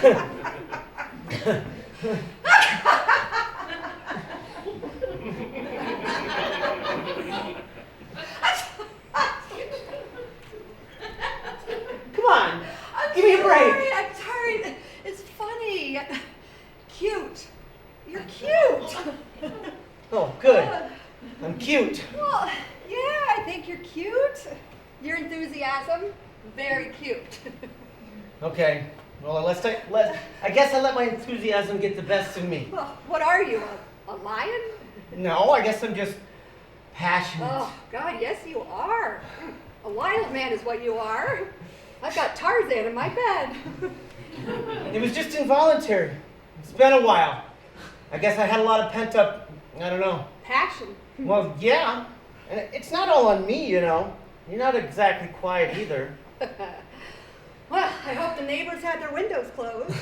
Come on, give me a break. I'm sorry. It's funny. Cute. You're cute. Oh, good. I'm cute. Well, yeah, I think you're cute. Your enthusiasm, very cute. Okay. Well, I guess I let my enthusiasm get the best of me. Well, what are you, a lion? No, I guess I'm just passionate. Oh, God, yes you are. A wild man is what you are. I've got Tarzan in my bed. It was just involuntary. It's been a while. I guess I had a lot of pent up, I don't know. Passion. Well, yeah. And it's not all on me, you know. You're not exactly quiet either. Well, I hope the neighbors had their windows closed.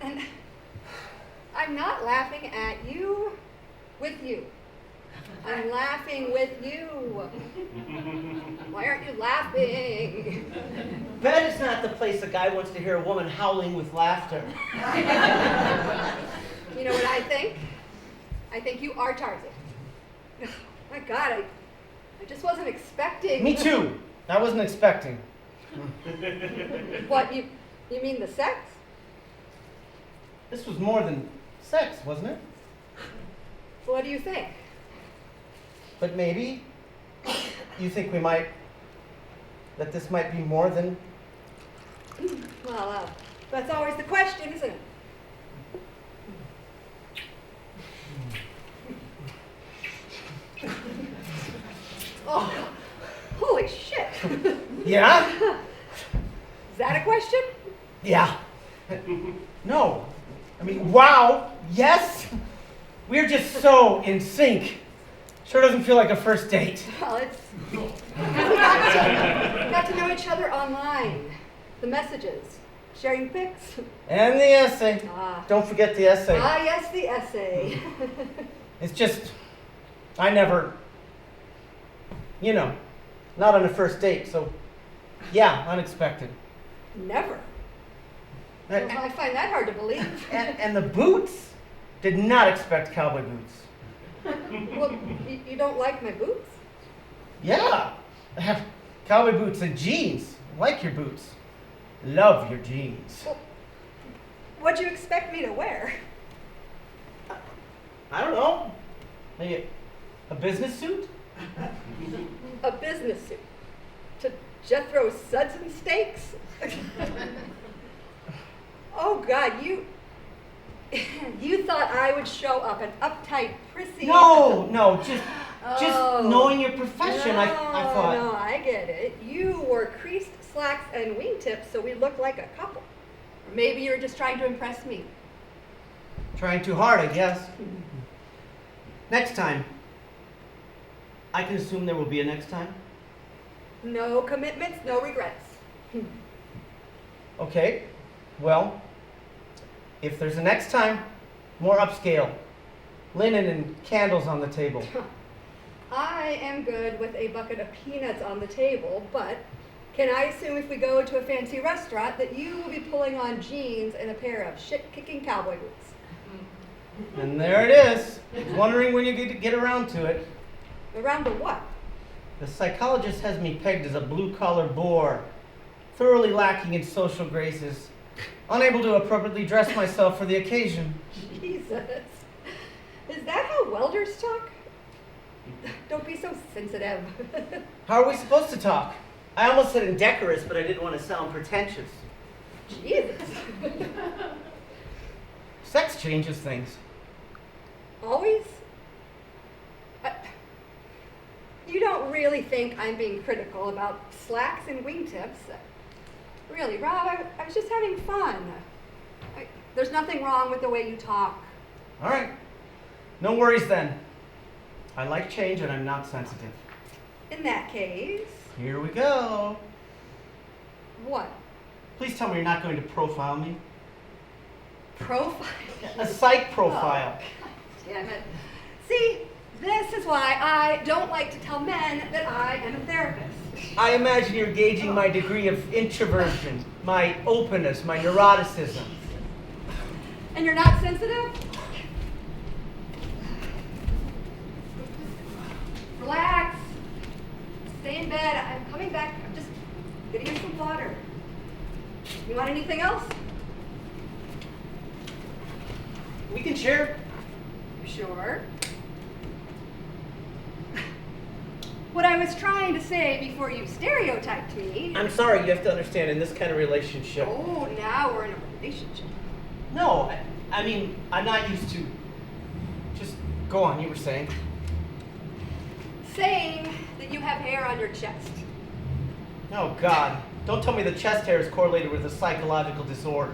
And I'm not laughing at you, with you. I'm laughing with you. Why aren't you laughing? Bed is not the place a guy wants to hear a woman howling with laughter. You know what I think? I think you are Tarzan. My God, I just wasn't expecting. Me too. I wasn't expecting. What, you mean the sex? This was more than sex, wasn't it? What do you think? But maybe you think that this might be more than... Well, that's always the question, isn't it? Oh, holy shit. Yeah? Is that a question? Yeah. No. I mean, wow. Yes. We're just so in sync. Sure doesn't feel like a first date. Well, it's because we got to know each other online. The messages, sharing pics. And the essay. Don't forget the essay. Yes, the essay. It's just, I never, not on a first date, so yeah, unexpected. Never. Well, I find that hard to believe. And the boots, did not expect cowboy boots. Well, you don't like my boots? Yeah, I have cowboy boots and jeans. Like your boots. Love your jeans. Well, what'd you expect me to wear? I don't know. Maybe a business suit? A business suit? To Jethro Sudson Steaks? Oh, God, you thought I would show up an uptight, prissy... No, just knowing your profession, no, I thought... No, I get it. You wore creased slacks and wingtips so we looked like a couple. Or maybe you were just trying to impress me. Trying too hard, I guess. Next time. I can assume there will be a next time? No commitments, no regrets. Okay, well, if there's a next time, more upscale. Linen and candles on the table. I am good with a bucket of peanuts on the table, but can I assume if we go to a fancy restaurant that you will be pulling on jeans and a pair of shit-kicking cowboy boots? And there it is. I was wondering when you get around to it. Around to what? The psychologist has me pegged as a blue-collar bore, thoroughly lacking in social graces, unable to appropriately dress myself for the occasion. Jesus. Is that how welders talk? Don't be so sensitive. How are we supposed to talk? I almost said indecorous, but I didn't want to sound pretentious. Jesus. Sex changes things. Always? You don't really think I'm being critical about slacks and wingtips? Really, Rob, I was just having fun. There's nothing wrong with the way you talk. All right. No worries then. I like change and I'm not sensitive. In that case... Here we go. What? Please tell me you're not going to profile me. Profile? A psych profile. Oh, God damn it. See, this is why I don't like to tell men that I am a therapist. I imagine you're gauging my degree of introversion, my openness, my neuroticism. you're not sensitive? Relax. Stay in bed. I'm coming back. I'm just getting you some water. You want anything else? We can share. You sure? What I was trying to say before you stereotyped me. I'm sorry, you have to understand, in this kind of relationship. Oh, now we're in a relationship. No, I mean, I'm not used to. Just go on, you were saying. Saying that you have hair on your chest. Oh, God. Don't tell me the chest hair is correlated with a psychological disorder.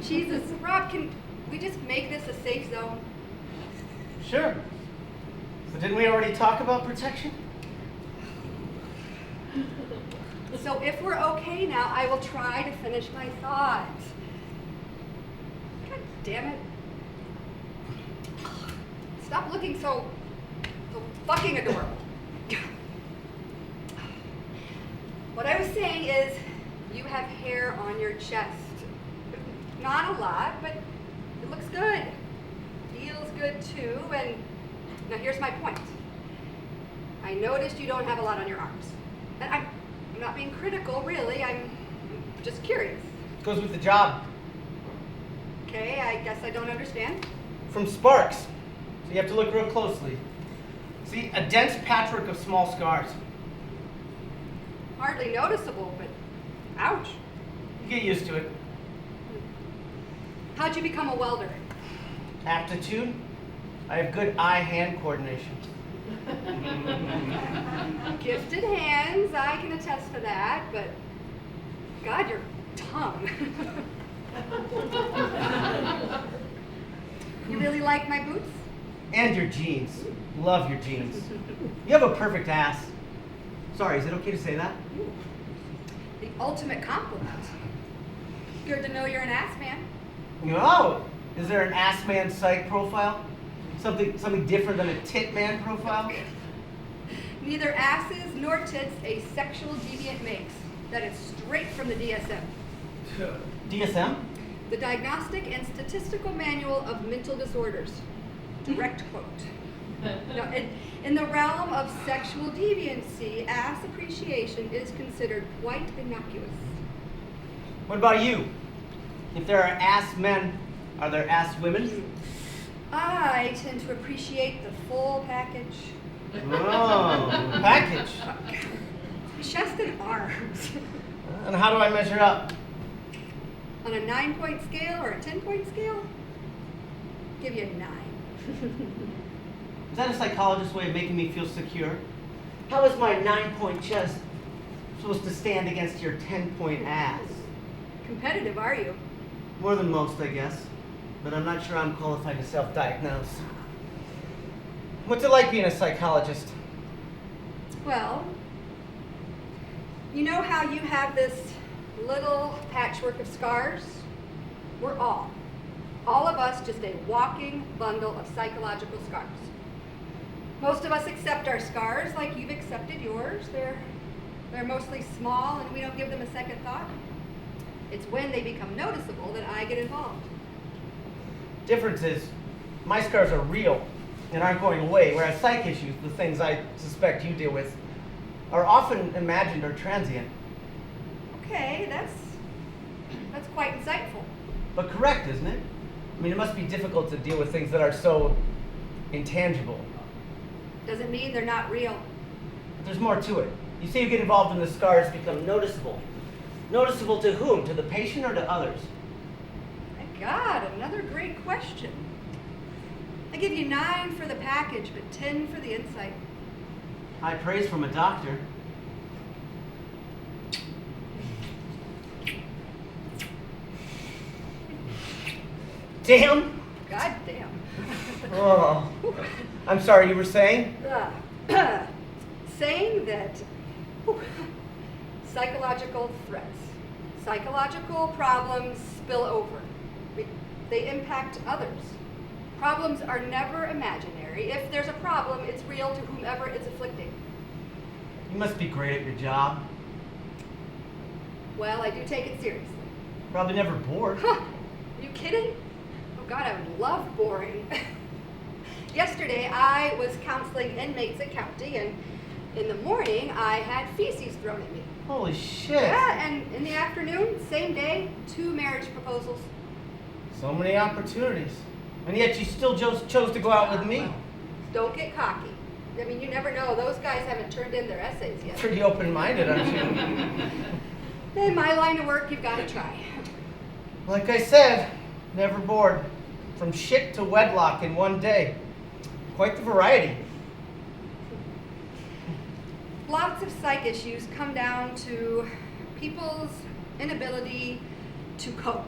Jesus, Rob, can we just make this a safe zone? Sure. So didn't we already talk about protection? So if we're okay now, I will try to finish my thought. God damn it. Stop looking so fucking adorable. What I was saying is, you have hair on your chest. Not a lot, but it looks good. Feels good too, and now here's my point. I noticed you don't have a lot on your arms. And I'm not being critical, really. I'm just curious. Goes with the job. Okay, I guess I don't understand. From Sparks. So you have to look real closely. See, a dense patchwork of small scars. Hardly noticeable, but ouch. You get used to it. How'd you become a welder? Aptitude. I have good eye-hand coordination. Gifted hands, I can attest to that, but God, your tongue. You really like my boots? And your jeans. Love your jeans. You have a perfect ass. Sorry, is it okay to say that? The ultimate compliment. Good to know you're an ass man. Oh, is there an ass man psych profile? Something different than a tit man profile? Neither asses nor tits a sexual deviant makes. That is straight from the DSM. DSM? The Diagnostic and Statistical Manual of Mental Disorders. Direct quote. No, in the realm of sexual deviancy, ass appreciation is considered quite innocuous. What about you? If there are ass men, are there ass women? I tend to appreciate the full package. Oh, package. Chest and arms. And how do I measure up? On a 9-point scale or a 10-point scale, give you a 9. Is that a psychologist's way of making me feel secure? How is my 9-point chest supposed to stand against your 10-point ass? Competitive, are you? More than most, I guess. But I'm not sure I'm qualified to self-diagnose. What's it like being a psychologist? Well, you know how you have this little patchwork of scars? We're all of us, just a walking bundle of psychological scars. Most of us accept our scars like you've accepted yours. They're mostly small and we don't give them a second thought. It's when they become noticeable that I get involved. Difference is, my scars are real and aren't going away, whereas psych issues, the things I suspect you deal with, are often imagined or transient. Okay, that's quite insightful. But correct, isn't it? I mean, it must be difficult to deal with things that are so intangible. Doesn't mean they're not real. But there's more to it. You say you get involved and the scars become noticeable. Noticeable to whom? To the patient or to others? My God, another great question. I give you 9 for the package, but 10 for the insight. High praise from a doctor. Damn! God damn. Oh, I'm sorry, you were saying? Saying that psychological threats, psychological problems spill over. They impact others. Problems are never imaginary. If there's a problem, it's real to whomever it's afflicting. You must be great at your job. Well, I do take it seriously. Probably never bored. Huh? Are you kidding? God, I would love boring. Yesterday, I was counseling inmates at county, and in the morning, I had feces thrown at me. Holy shit. Yeah, and in the afternoon, same day, 2 marriage proposals. So many opportunities. And yet you still chose to go out with me. Don't get cocky. I mean, you never know. Those guys haven't turned in their essays yet. Pretty open-minded, aren't you? In my line of work, you've got to try. Like I said, never bored. From shit to wedlock in one day. Quite the variety. Lots of psych issues come down to people's inability to cope,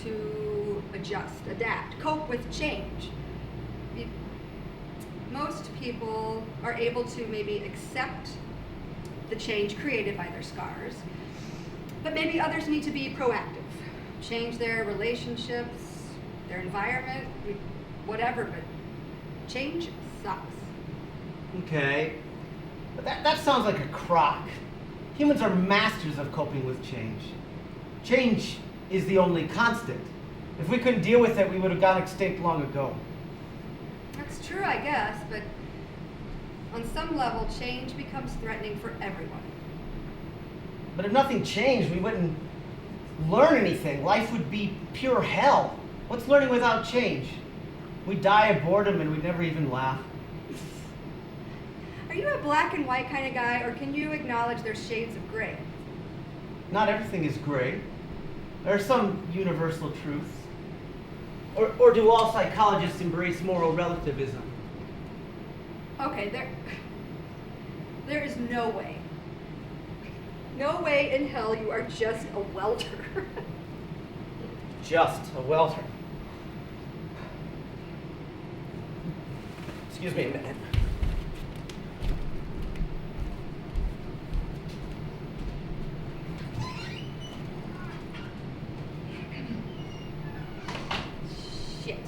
to adjust, adapt, cope with change. Most people are able to maybe accept the change created by their scars, but maybe others need to be proactive, change their relationships, their environment, whatever, but change sucks. Okay. But that sounds like a crock. Humans are masters of coping with change. Change is the only constant. If we couldn't deal with it, we would have gone extinct long ago. That's true, I guess, but on some level, change becomes threatening for everyone. But if nothing changed, we wouldn't learn anything. Life would be pure hell. What's learning without change? We'd die of boredom and we'd never even laugh. Are you a black and white kind of guy, or can you acknowledge there's shades of gray? Not everything is gray. There are some universal truths. Or do all psychologists embrace moral relativism? Okay, there is no way in hell you are just a welder. Just a welder. Excuse me a minute. Shit.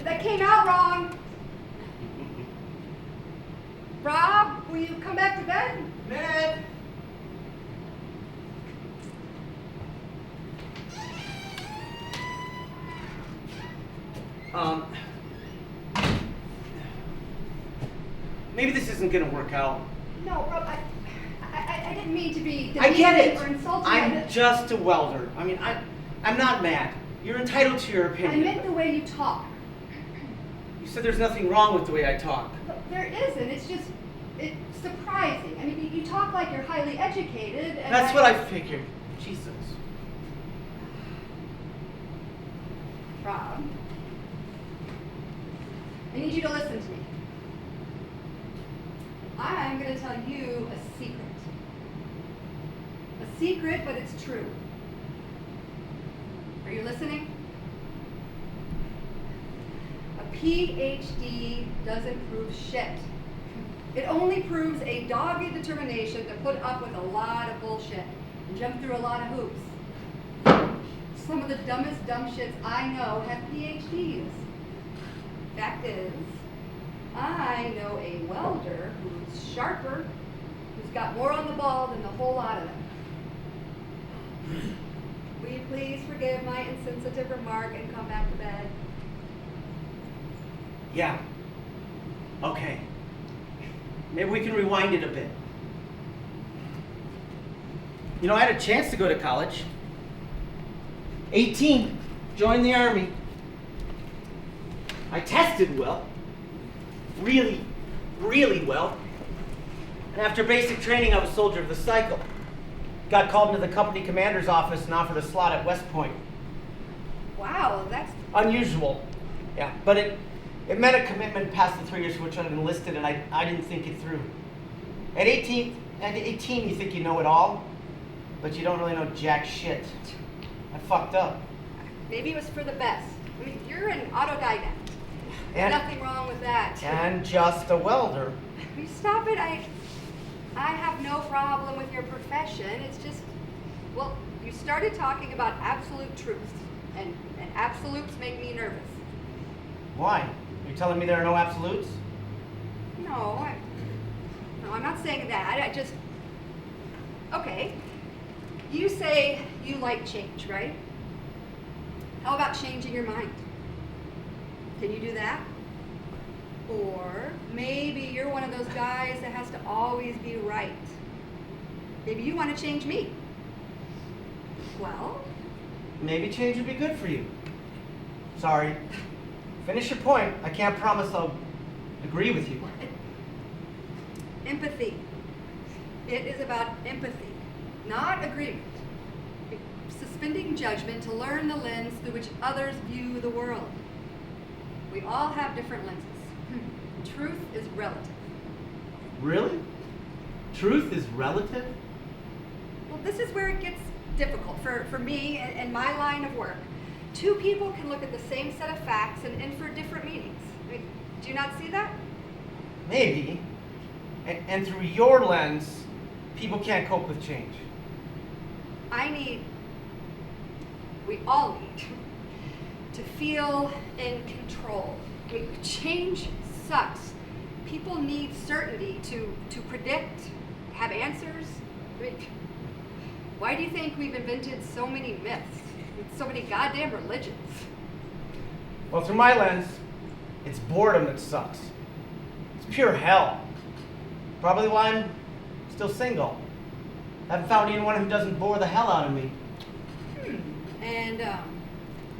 That came out wrong. Rob, will you come back to bed? Maeve! Maybe this isn't gonna work out. No, Rob, I didn't mean to be I get demeaning it. or insulting. I'm just a welder. I mean, I'm not mad. You're entitled to your I opinion. meant the way you talk. You said there's nothing wrong with the way I talk. But there isn't. It's surprising. I mean, you talk like you're highly educated. And That's what I figured. Jesus. Rob, I need you to listen to me. I'm going to tell you a secret. A secret, but it's true. Are you listening? A PhD doesn't prove shit. It only proves a dogged determination to put up with a lot of bullshit and jump through a lot of hoops. Some of the dumbest dumb shits I know have PhDs. Fact is, I know a welder who's sharper, who's got more on the ball than the whole lot of them. Will you please forgive my insensitive remark and come back to bed? Yeah. Okay. Maybe we can rewind it a bit. You know, I had a chance to go to college. 18, joined the Army. I tested well. Really, really well. And after basic training, I was soldier of the cycle. Got called into the company commander's office and offered a slot at West Point. Wow, that's Unusual. Yeah, but it meant a commitment past the 3 years for which I'd enlisted, and I didn't think it through. At 18, you think you know it all, but you don't really know jack shit. I fucked up. maybe it was for the best. I mean, you're an autodidact. And- Nothing wrong with that. And just a welder. Will you stop it? I have no problem with your profession. It's just, well, you started talking about absolute truths, and absolutes make me nervous. Why? You're telling me there are no absolutes? No, I'm not saying that. Okay. You say you like change, right? How about changing your mind? Can you do that? Or maybe you're one of those guys that has to always be right. Maybe you want to change me. Well, Maybe change would be good for you. Sorry. Finish your point. I can't promise I'll agree with you. empathy. It is about empathy, not agreement. Suspending judgment to learn the lens through which others view the world. We all have different lenses. Truth is relative. Really? Truth is relative? Well, this is where it gets difficult for me and my line of work. Two people can look at the same set of facts and infer different meanings. I mean, do you not see that? Maybe. And through your lens, people can't cope with change. We all need to feel in control. I mean, change sucks. People need certainty to predict, have answers. I mean, why do you think we've invented so many myths, so many goddamn religions? Well, through my lens, it's boredom that sucks. It's pure hell. Probably why I'm still single. Haven't found anyone who doesn't bore the hell out of me. And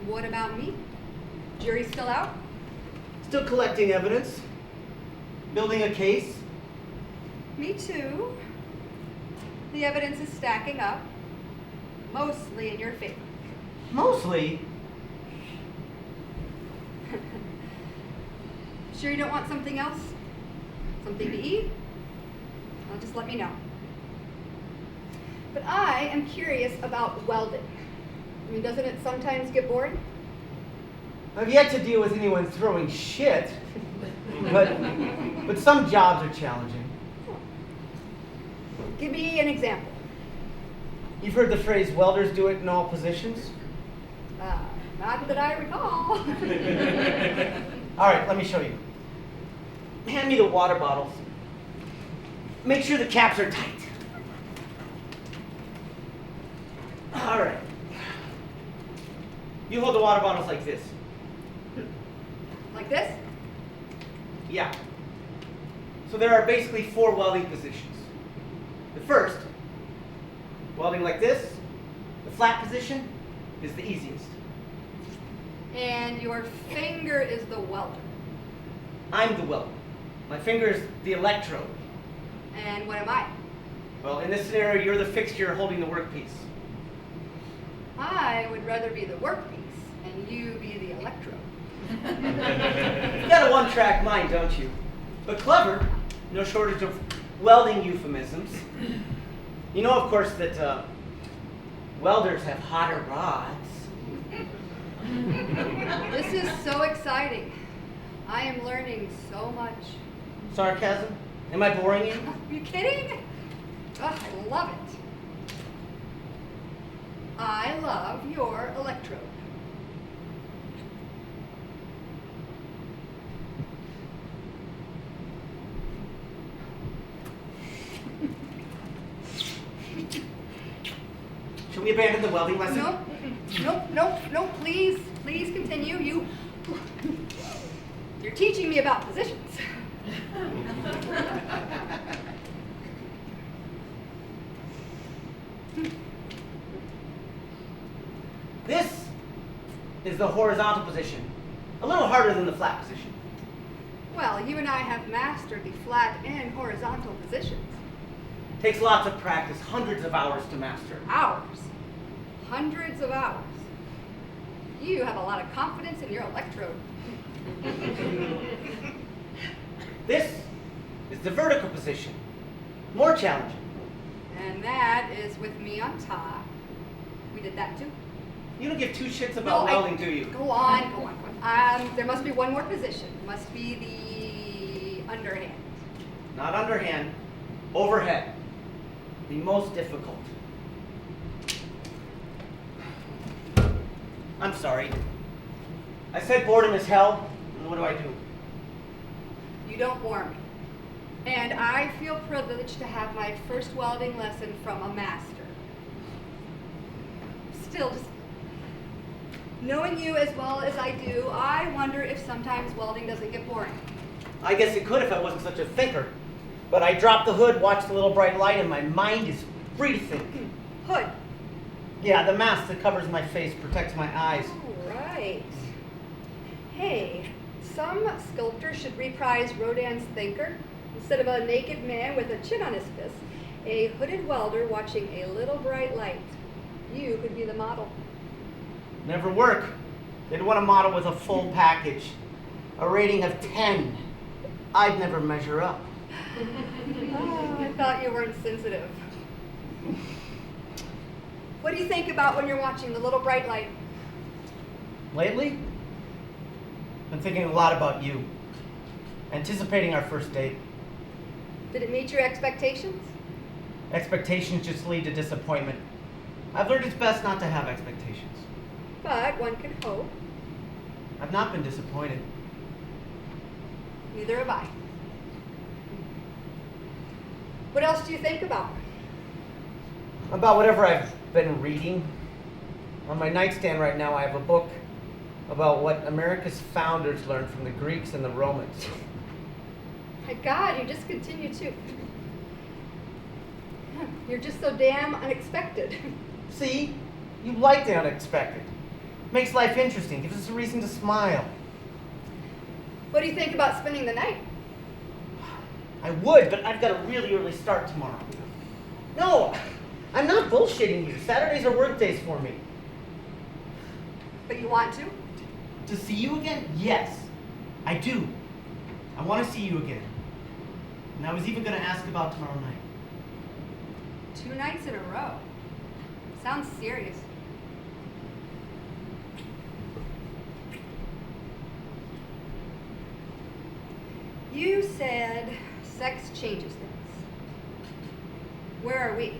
what about me? Jury's still out? Still collecting evidence. Building a case. Me too. The evidence is stacking up, mostly in your favor. Mostly. Sure you don't want something else? Something to eat? Well, just let me know. But I am curious about welding. I mean, doesn't it sometimes get boring? I've yet to deal with anyone throwing shit, but some jobs are challenging. Give me an example. You've heard the phrase, welders do it in all positions? Not that I recall. All right, let me show you. Hand me the water bottles. Make sure the caps are tight. All right. You hold the water bottles like this. Like this? Yeah. So there are basically 4 welding positions. The first, welding like this, the flat position, is the easiest. And your finger is the welder. I'm the welder. My finger is the electrode. And what am I? Well, in this scenario, you're the fixture holding the workpiece. I would rather be the workpiece and you be the electrode. You've got a one-track mind, don't you? But clever. No shortage of welding euphemisms. You know, of course, that welders have hotter rods. This is so exciting. I am learning so much. Sarcasm? Am I boring you? Are you kidding? Oh, I love it. I love your electrode. Should we abandon the welding lesson? No, please continue. You're teaching me about positions. This is the horizontal position. A little harder than the flat position. Well, you and I have mastered the flat and horizontal positions. Takes lots of practice, hundreds of hours to master. Hours. Hundreds of hours. You have a lot of confidence in your electrode. This is the vertical position. More challenging. And that is with me on top. We did that too. You don't give 2 shits about welding, do you? Go on. There must be one more position. It must be the underhand. Not underhand, overhead. The most difficult. I'm sorry. I said boredom is hell, and what do? You don't bore me. And I feel privileged to have my first welding lesson from a master. still, just knowing you as well as I do, I wonder if sometimes welding doesn't get boring. I guess it could if I wasn't such a thinker. But I dropped the hood, watched the little bright light, and my mind is free to think. Hood. Yeah, the mask that covers my face protects my eyes. Oh, right. Hey, some sculptors should reprise Rodin's Thinker. Instead of a naked man with a chin on his fist, a hooded welder watching a little bright light. You could be the model. Never work. They'd want a model with a full package. A rating of 10. I'd never measure up. Oh, I thought you weren't sensitive. What do you think about when you're watching the little bright light? Lately, been thinking a lot about you. Anticipating our first date. Did it meet your expectations? Expectations just lead to disappointment. I've learned it's best not to have expectations. But one can hope. I've not been disappointed. Neither have I. What else do you think about? About whatever I've been reading. On my nightstand right now, I have a book about what America's founders learned from the Greeks and the Romans. My God, you just continue to. You're just so damn unexpected. See? You like the unexpected. Makes life interesting, gives us a reason to smile. What do you think about spending the night? I would, but I've got a really early start tomorrow. No, I'm not bullshitting you. Saturdays are work days for me. But you want to? To see you again? Yes, I do. I want to see you again. And I was even going to ask about tomorrow night. 2 nights in a row. Sounds serious. You said sex changes things. Where are we?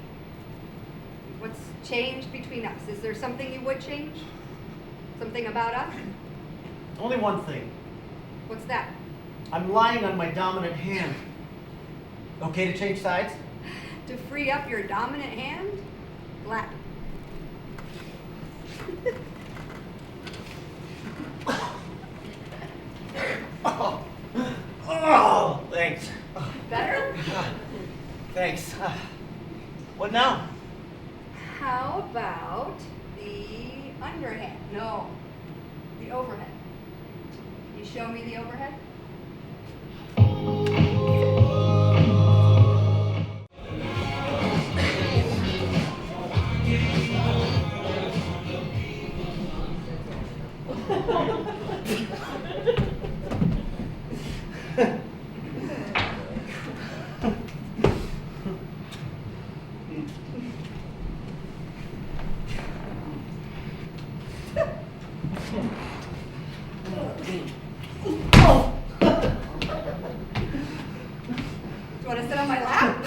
What's changed between us? Is there something you would change? Something about us? Only one thing. What's that? I'm lying on my dominant hand. Okay to change sides? To free up your dominant hand? Glad. Oh, thanks. Better? Thanks. What now? How about the underhand? No, the overhead. Can you show me the overhead? Do you want to sit on my lap?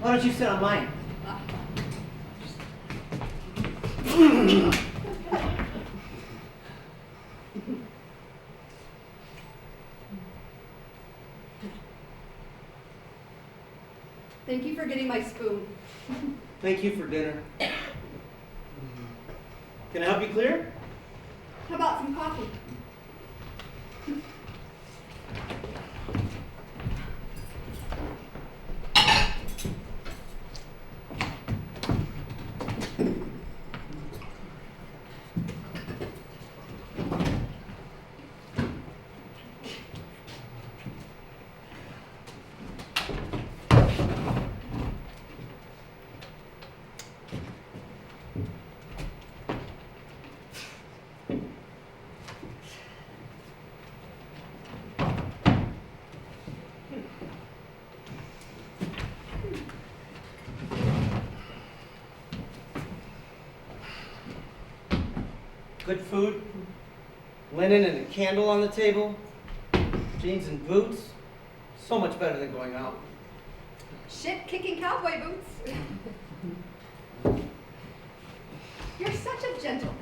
Why don't you sit on mine? Thank you for getting my spoon. Thank you for dinner. Can I help you clear? How about some coffee? Good food, linen and a candle on the table, jeans and boots. So much better than going out. Shit-kicking cowboy boots. You're such a gentleman.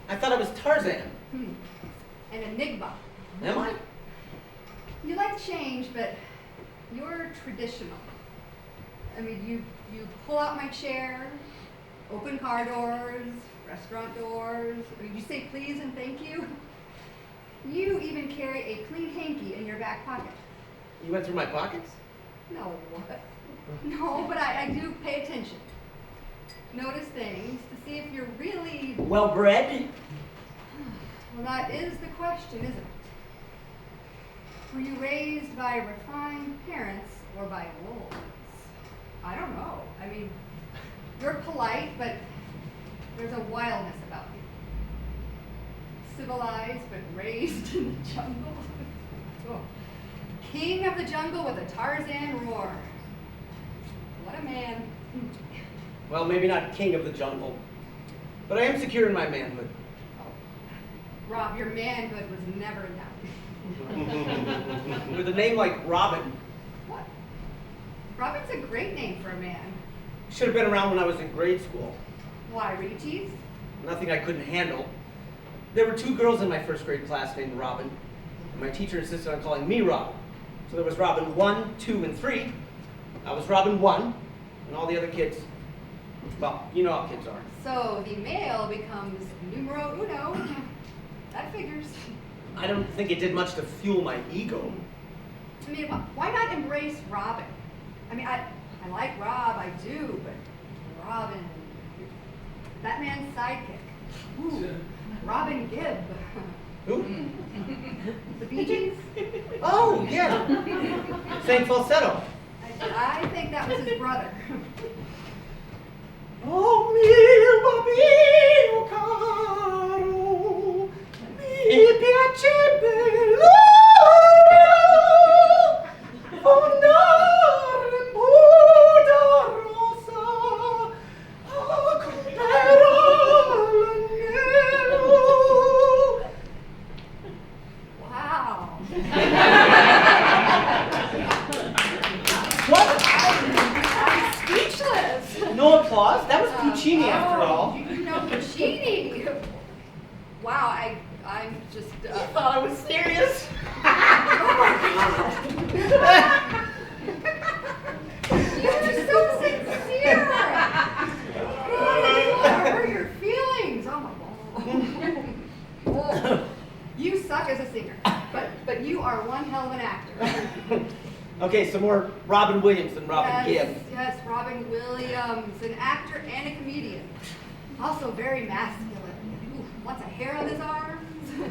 I thought I was Tarzan. An enigma. Am I? You like change, but you're traditional. I mean, you pull out my chair, open car doors, restaurant doors. You say please and thank you. You even carry a clean hanky in your back pocket. You went through my pockets? No, no, but I do pay attention. Notice things to see if you're really... Well bred? Well, that is the question, isn't it? Were you raised by refined parents or by wolves? I don't know. I mean, you're polite, but there's a wildness about you. Civilized, but raised in the jungle. Oh. King of the jungle with a Tarzan roar. What a man. Well, maybe not king of the jungle, but I am secure in my manhood. Oh. Rob, your manhood was never in doubt. With a name like Robin. What? Robin's a great name for a man. Should have been around when I was in grade school. Why, were you teased? Nothing I couldn't handle. There were 2 girls in my first grade class named Robin, and my teacher insisted on calling me Robin. So there was Robin 1, 2, and 3. I was Robin 1, and all the other kids, well, you know how kids are. So the male becomes numero uno. That figures. I don't think it did much to fuel my ego. I mean, why not embrace Robin? I mean, I like Rob, I do, but Robin, that man's sidekick. Ooh, Robin Gibb. Who? The Bee Gees? Oh, yeah. Sang falsetto. I think that was his brother. Oh, mio bambino caro, mi piacerebbe fondare in Buda rosa a comprare l'agnello. Wow. What? I'm speechless. No applause? That was Puccini after all. You know Puccini. Wow, I'm just... You thought I was serious? You're so sincere. God, I hurt your feelings. Oh my God. Oh, you suck as a singer, but you are one hell of an actor. Okay, some more Robin Williams than Robin Gibb. Yes, Robin Williams, an actor and a comedian. Also very masculine. Ooh, lots of hair on his arms.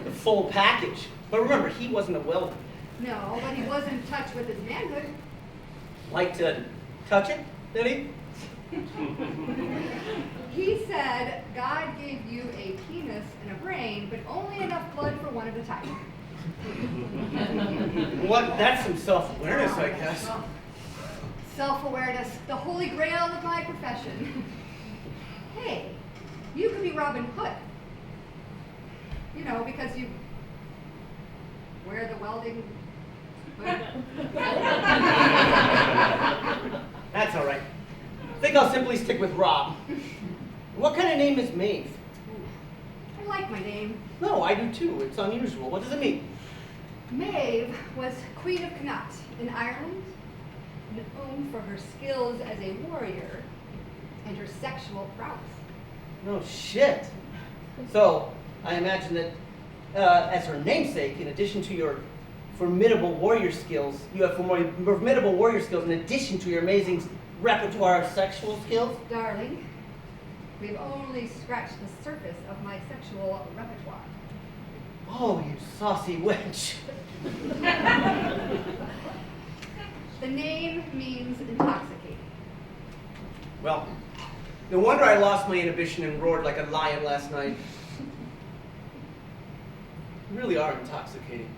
The full package. But remember, he wasn't a welder. No, but he was in touch with his manhood. Like to touch it, did he? He said God gave you a penis and a brain, but only enough blood for one of the type. What? That's some self-awareness, I guess. Self-awareness, the holy grail of my profession. Hey, you could be Robin Hood. You know, because you wear the welding hood. That's all right. I think I'll simply stick with Rob. What kind of name is Maeve? I like my name. No, I do too. It's unusual. What does it mean? Maeve was Queen of Connaught in Ireland, known for her skills as a warrior and her sexual prowess. No shit. So, I imagine that as her namesake, in addition to your formidable warrior skills, you have formidable warrior skills in addition to your amazing repertoire of sexual skills? Darling, we've only scratched the surface of my sexual repertoire. Oh, you saucy wench. The name means intoxicating. Well, no wonder I lost my inhibition and roared like a lion last night. You really are intoxicating.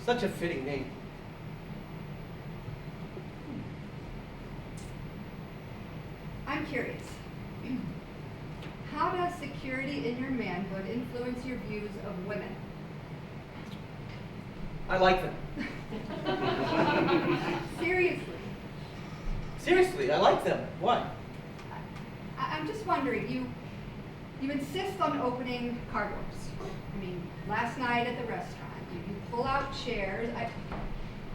Such a fitting name. I'm curious. How does security in your manhood influence your views of women? I like them. Seriously. Seriously, I like them. Why? I'm just wondering, you insist on opening car doors. I mean, last night at the restaurant, you pull out chairs.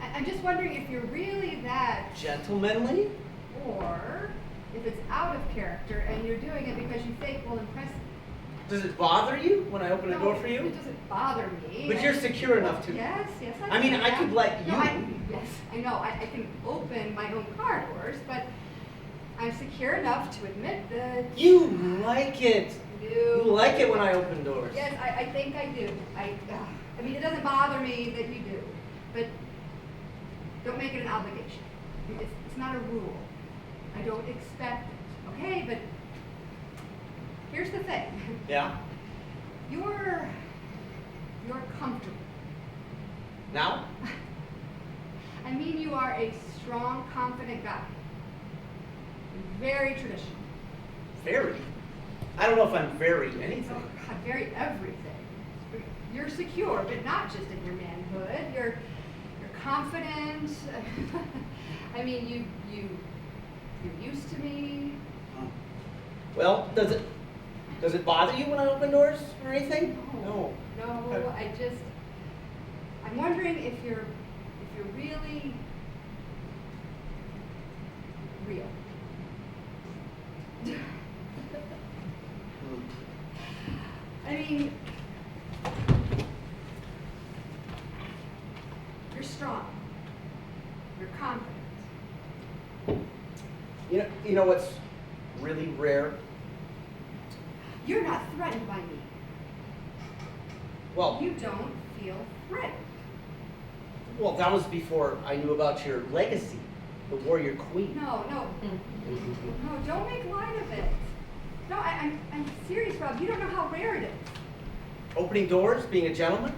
I'm just wondering if you're really that, Gentlemanly? or if it's out of character, and you're doing it because you think will impress me. Does it bother you when I open a door for you? It doesn't bother me. But you're secure enough to. Yes, I mean, I could let you. Yes, I know. I can open my own car doors, but I'm secure enough to admit that. You like it. I do. You like it when I open doors. Yes, I think I do. I mean, it doesn't bother me that you do, but don't make it an obligation. It's not a rule. I don't expect it. Okay, but here's the thing. Yeah? You're comfortable. Now? I mean, you are a strong, confident guy. Very traditional. Very? I don't know if I'm very Oh, anything. God, very everything. You're secure, but not just in your manhood. You're confident. I mean, you're used to me. Well, does it bother you when I open doors or anything? No. Okay. I'm wondering if you're really real. I mean, you're strong. You're confident. You know what's really rare? You're not threatened by me. Well, You don't feel threatened. that was before I knew about your legacy, the warrior queen. No, don't make light of it. No, I'm serious, Rob. You don't know how rare it is. Opening doors, being a gentleman?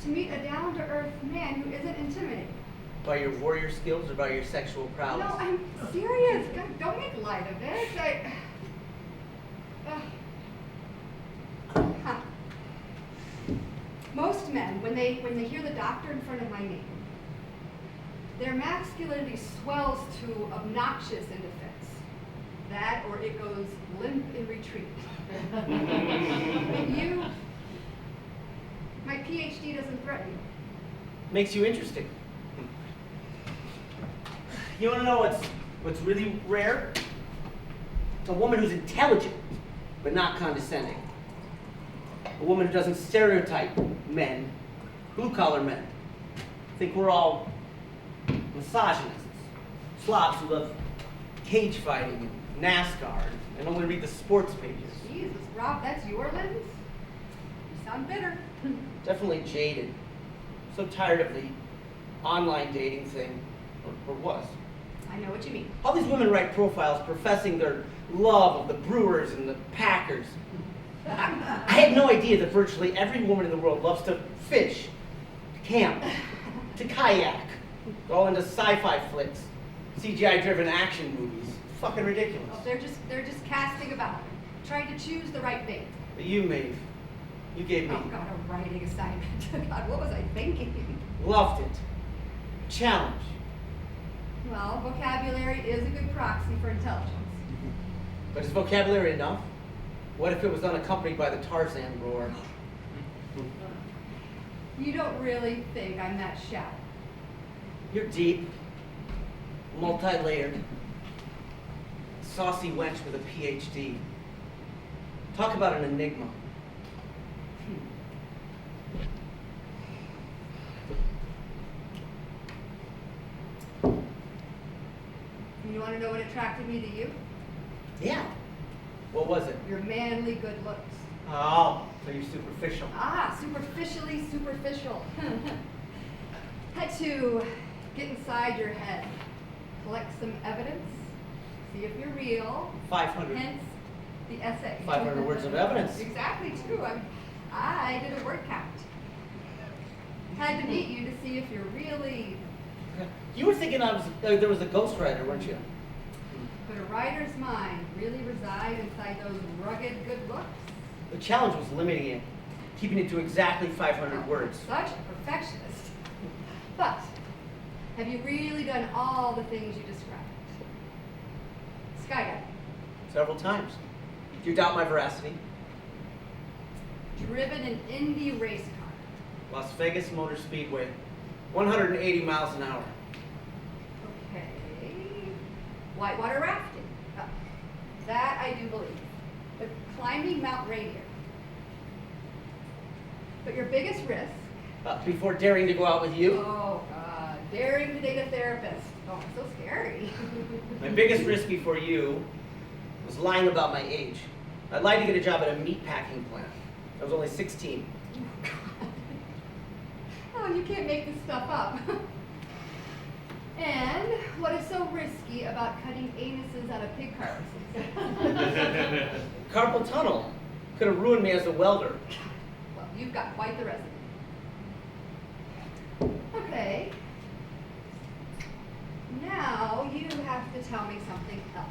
To meet a down-to-earth man who isn't intimidating. By your warrior skills or by your sexual prowess? No, I'm serious. God, don't make light of it. Huh. Most men, when they hear the doctor in front of my name, their masculinity swells to obnoxious in defense. That or it goes limp in retreat. But you, my PhD doesn't threaten you. Makes you interesting. You want to know what's really rare? A woman who's intelligent, but not condescending. A woman who doesn't stereotype men, blue-collar men. Think we're all misogynists, slobs who love cage fighting and NASCAR and only read the sports pages. Jesus, Rob, that's your lens? You sound bitter. Definitely jaded. So tired of the online dating thing, or was. I know what you mean. All these women write profiles professing their love of the Brewers and the Packers. I had no idea that virtually every woman in the world loves to fish, to camp, to kayak. They're all into sci-fi flicks, CGI-driven action movies. Fucking ridiculous. Oh, they're just casting about, trying to choose the right bait. But you, Maeve, you gave me. Oh God, a writing assignment. God, what was I thinking? Loved it. Challenge. Well, vocabulary is a good proxy for intelligence. But is vocabulary enough? What if it was unaccompanied by the Tarzan roar? You don't really think I'm that shallow. You're deep, multi-layered, saucy wench with a PhD. Talk about an enigma. You want to know what attracted me to you? Yeah. What was it? Your manly good looks. Oh, so you're superficial. Ah, superficially superficial. Had to get inside your head, collect some evidence, see if you're real. 500. Hence the essay. 500 words of evidence. Exactly true. I did a word count. Had to meet you to see if you're really. You were thinking there was a ghostwriter, weren't you? Could a writer's mind really reside inside those rugged good looks? The challenge was limiting it, keeping it to exactly 500 words. Such a perfectionist. But have you really done all the things you described? Skydiving, Several times. Do you doubt my veracity? driven an Indy race car, Las Vegas Motor Speedway, 180 miles an hour. okay, whitewater rafting, That I do believe. But climbing Mount Rainier. But your biggest risk. Before daring to go out with you? Oh, God. Daring to date a therapist. Oh, so scary. My biggest risk before you was lying about my age. I lied to get a job at a meatpacking plant. I was only 16. Oh, you can't make this stuff up. And what is so risky about cutting anuses out of pig carcasses? Carpal tunnel could have ruined me as a welder. Well, you've got quite the resume. Okay. Now you have to tell me something else.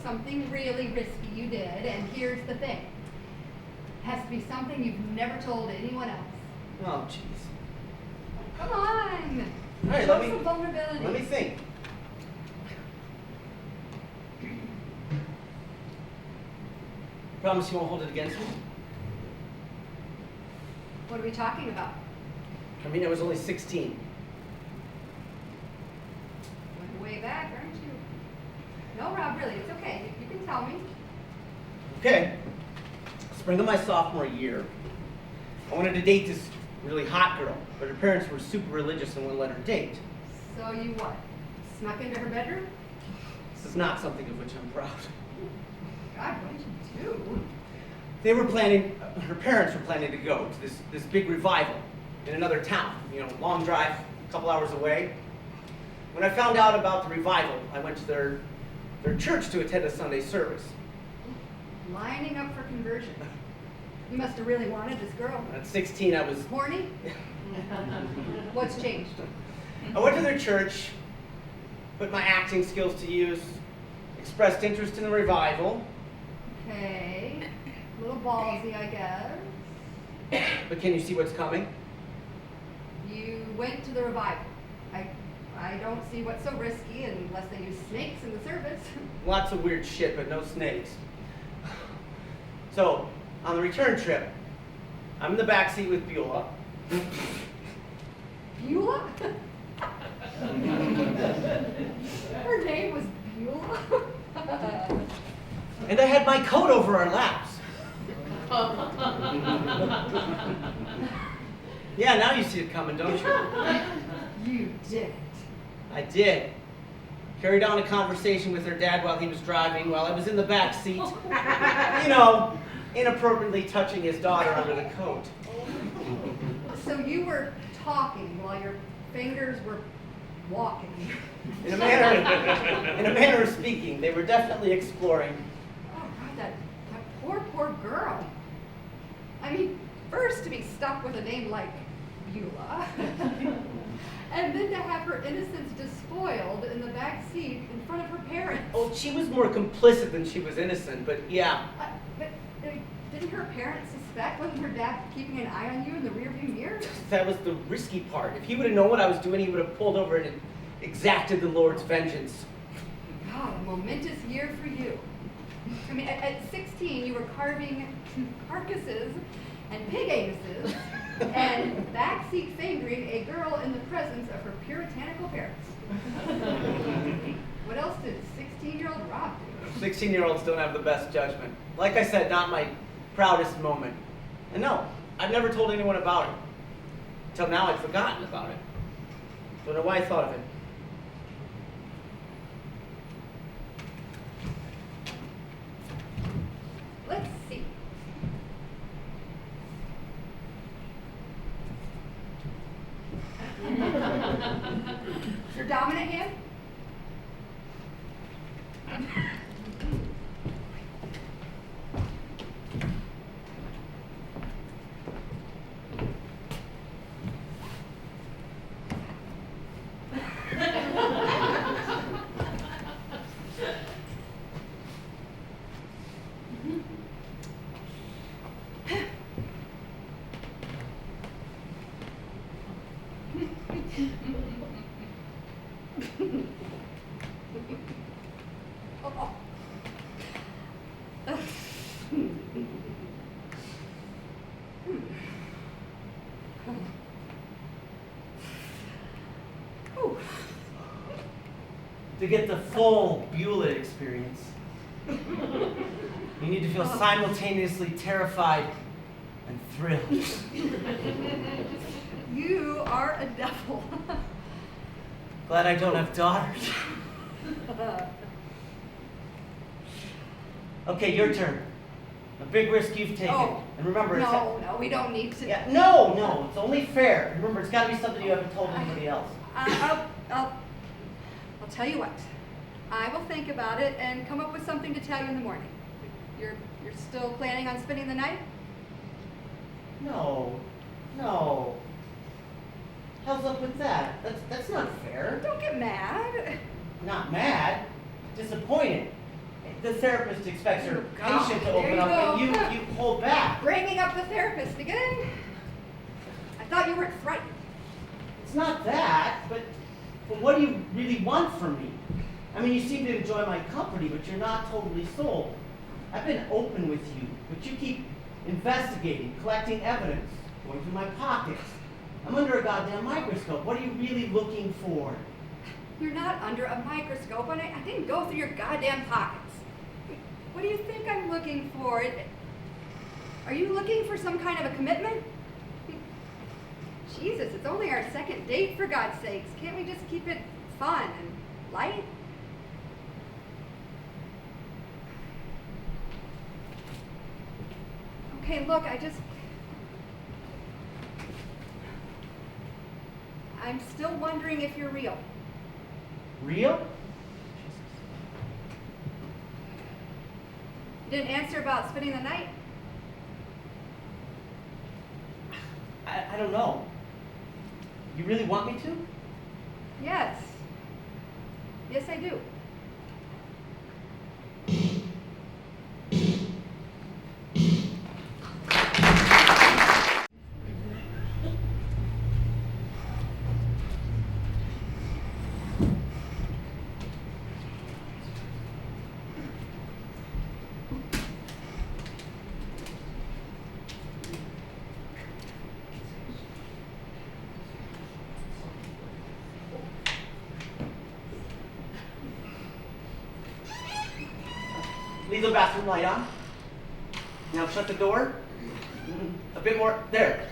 Something really risky you did, and here's the thing. It has to be something you've never told anyone else. Oh, jeez. Come on. All right, Show some vulnerability. let me think. Promise you won't hold it against me? What are we talking about? I mean, I was only 16. Went way back, aren't you? No, Rob, really, it's okay. You can tell me. Okay. Spring of my sophomore year, I wanted to date this really hot girl, but her parents were super religious and wouldn't let her date. So you what? Snuck into her bedroom? This is not something of which I'm proud. God, what did you do? Her parents were planning to go to this big revival in another town, long drive, a couple hours away. When I found out about the revival, I went to their church to attend a Sunday service. Lining up for conversion. You must have really wanted this girl. At 16, I was... Horny? What's changed? I went to their church, put my acting skills to use, expressed interest in the revival. Okay. A little ballsy, I guess. But can you see what's coming? You went to the revival. I don't see what's so risky unless they use snakes in the service. Lots of weird shit, but no snakes. So, on the return trip, I'm in the backseat with Beulah. Beulah? Her name was Beulah? And I had my coat over our laps. Yeah, now you see it coming, don't you? You did. I did. Carried on a conversation with her dad while he was driving, while I was in the back seat. Inappropriately touching his daughter under the coat. So you were talking while your fingers were walking. In a manner of speaking, they were definitely exploring. Oh God, that poor girl. I mean, first to be stuck with a name like Beulah, and then to have her innocence despoiled in the back seat in front of her parents. Oh, she was more complicit than she was innocent, but yeah. But didn't her parents suspect? Wasn't her dad keeping an eye on you in the rearview mirror? That was the risky part. If he would have known what I was doing, he would have pulled over and exacted the Lord's vengeance. God, a momentous year for you. I mean, at 16, you were carving carcasses and pig anuses and backseat fingering a girl in the presence of her puritanical parents. What else did 16-year-old Rob do? 16-year-olds don't have the best judgment. Like I said, not my proudest moment. And no, I've never told anyone about it. Till now, I'd forgotten about it. Don't know why I thought of it. Let's see. Your dominant hand? To get the full Bewlett experience, you need to feel simultaneously terrified and thrilled. You are a devil. Glad I don't have daughters. Okay, your turn. A big risk you've taken. Oh, and remember, no, we don't need to. Yeah, no, it's only fair. Remember, it's got to be something you haven't told anybody else. I'll tell you what. I will think about it and come up with something to tell you in the morning. You're still planning on spending the night? No. How's up with that? That's not fair. Don't get mad. Not mad, disappointed. The therapist expects her Oh, patient to there open you up, go. and you hold back. Bringing up the therapist again? I thought you weren't frightened. It's not that, but what do you really want from me? I mean, you seem to enjoy my company, but you're not totally sold. I've been open with you, but you keep investigating, collecting evidence, going through my pockets. I'm under a goddamn microscope. What are you really looking for? You're not under a microscope, and I didn't go through your goddamn pockets. What do you think I'm looking for? Are you looking for some kind of a commitment? Jesus, it's only our second date, for God's sakes. Can't we just keep it fun and light? Okay, look, I'm still wondering if you're real. Real? You didn't answer about spending the night? I don't know. You really want me to? Yes. Yes, I do. Leave the bathroom light on. Now shut the door. A bit more. There.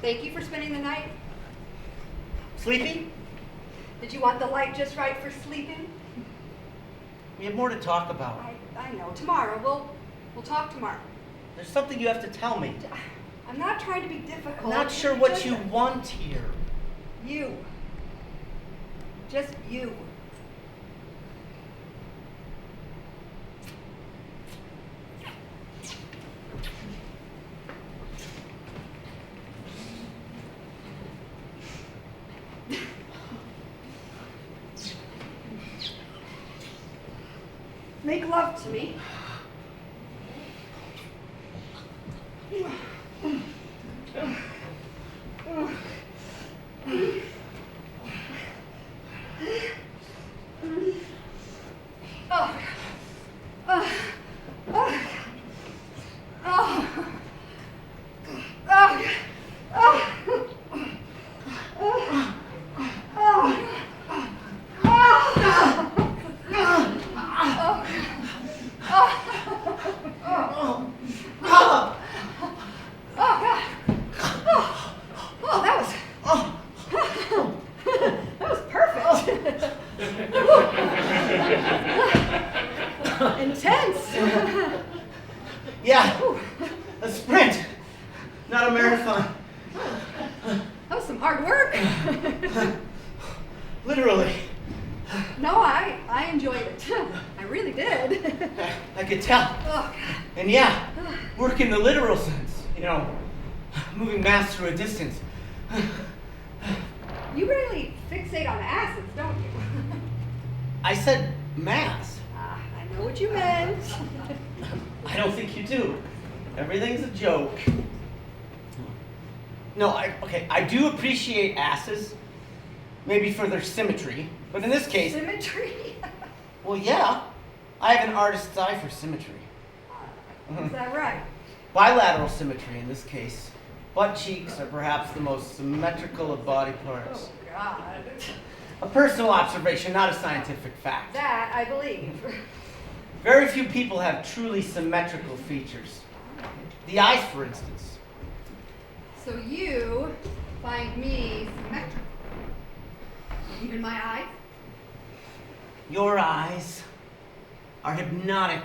Thank you for spending the night. Sleepy? Did you want the light just right for sleeping? We have more to talk about. I know. Tomorrow. We'll talk tomorrow. There's something you have to tell me. I'm not trying to be difficult. I'm not sure what Just you want here. You. Just you. Make love to me. Intense. Yeah, a sprint, not a marathon. That was some hard work. Literally. No, I enjoyed it. I really did. I could tell. Oh, And yeah, work in the literal sense. You know, moving mass through a distance. you really fixate on acids, don't you? I said mass. I know what you meant. I don't think you do. Everything's a joke. No, I do appreciate asses, maybe for their symmetry, but in this case, Symmetry. well, yeah, I have an artist's eye for symmetry. Is that right? Bilateral symmetry in this case. Butt cheeks are perhaps the most symmetrical of body parts. Oh, God. A personal observation, not a scientific fact. That I believe. Very few people have truly symmetrical features. The eyes, for instance. So you find me symmetrical. Even my eyes? Your eyes are hypnotic,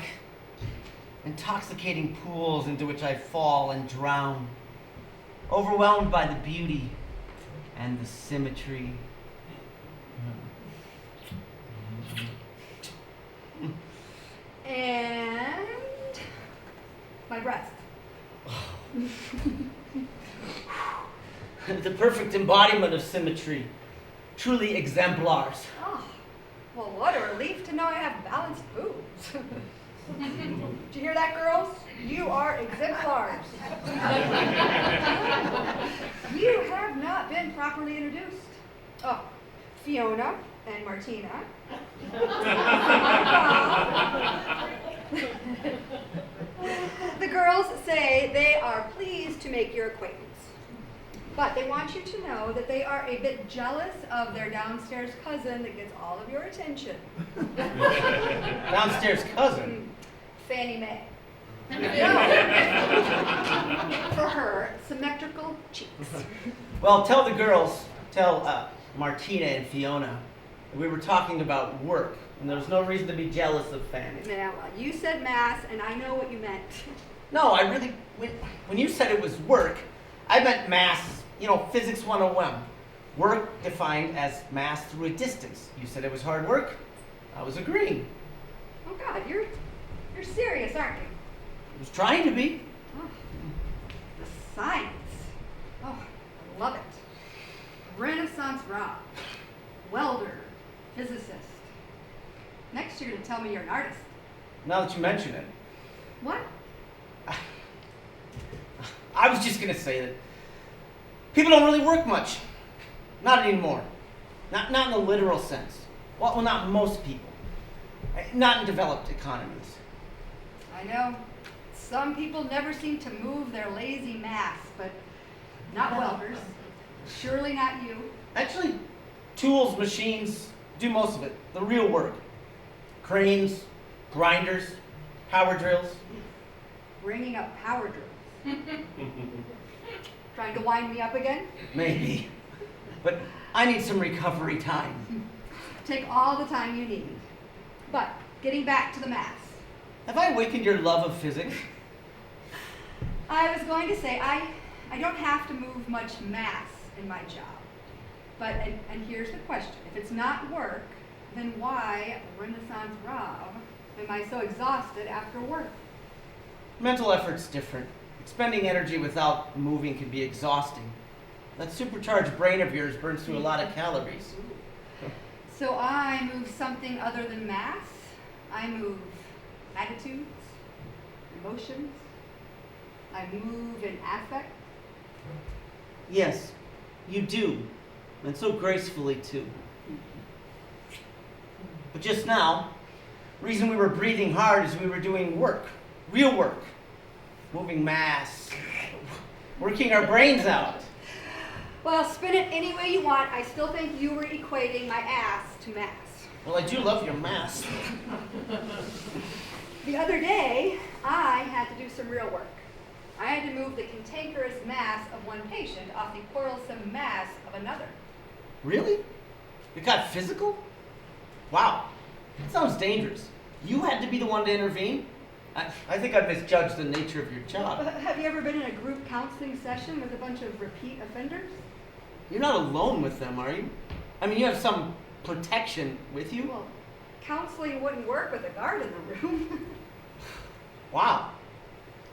intoxicating pools into which I fall and drown, overwhelmed by the beauty and the symmetry. And my breast. The perfect embodiment of symmetry. Truly exemplars. Oh, well, what a relief to know I have balanced boobs. Did you hear that, girls? You are exemplars. You have not been properly introduced. Oh, Fiona and Martina. The girls say they are pleased to make your acquaintance. But they want you to know that they are a bit jealous of their downstairs cousin that gets all of your attention. Downstairs cousin. Fannie Mae. No. For her, symmetrical cheeks. Well, tell the girls, tell Martina and Fiona, that we were talking about work, and there was no reason to be jealous of Fanny. Yeah, well, you said mass, and I know what you meant. No, I really, when you said it was work, I meant mass, physics 101. Work defined as mass through a distance. You said it was hard work. I was agreeing. Oh God, you're serious, aren't you? I was trying to be. Oh, the science. Oh, I love it. Renaissance rock, welder, physicist. Next, you're going to tell me you're an artist. Now that you mention it. What? I was just going to say that people don't really work much. Not anymore. Not in the literal sense. Well, not most people. Not in developed economies. I know. Some people never seem to move their lazy mass, but not welders. Surely not you. Actually, tools, machines do most of it. The real work. Cranes, grinders, power drills. Bringing up power drills. Trying to wind me up again? Maybe. But I need some recovery time. Take all the time you need. But getting back to the mass. Have I awakened your love of physics? I was going to say, I don't have to move much mass in my job. But, and here's the question. If it's not work, then why, Renaissance Rob, am I so exhausted after work? Mental effort's different. Expending energy without moving can be exhausting. That supercharged brain of yours burns through a lot of calories. So I move something other than mass. I move attitudes, emotions. I move in affect. Yes, you do. And so gracefully, too. But just now, the reason we were breathing hard is we were doing work. Real work. Moving mass. Working our brains out. Well, spin it any way you want. I still think you were equating my ass to mass. Well, I do love your mass. The other day, I had to do some real work. I had to move the cantankerous mass of one patient off the quarrelsome mass of another. Really? It got physical? Wow. That sounds dangerous. You had to be the one to intervene? I think I misjudged the nature of your job. Have you ever been in a group counseling session with a bunch of repeat offenders? You're not alone with them, are you? I mean, you have some protection with you? Well, counseling wouldn't work with a guard in the room. Wow.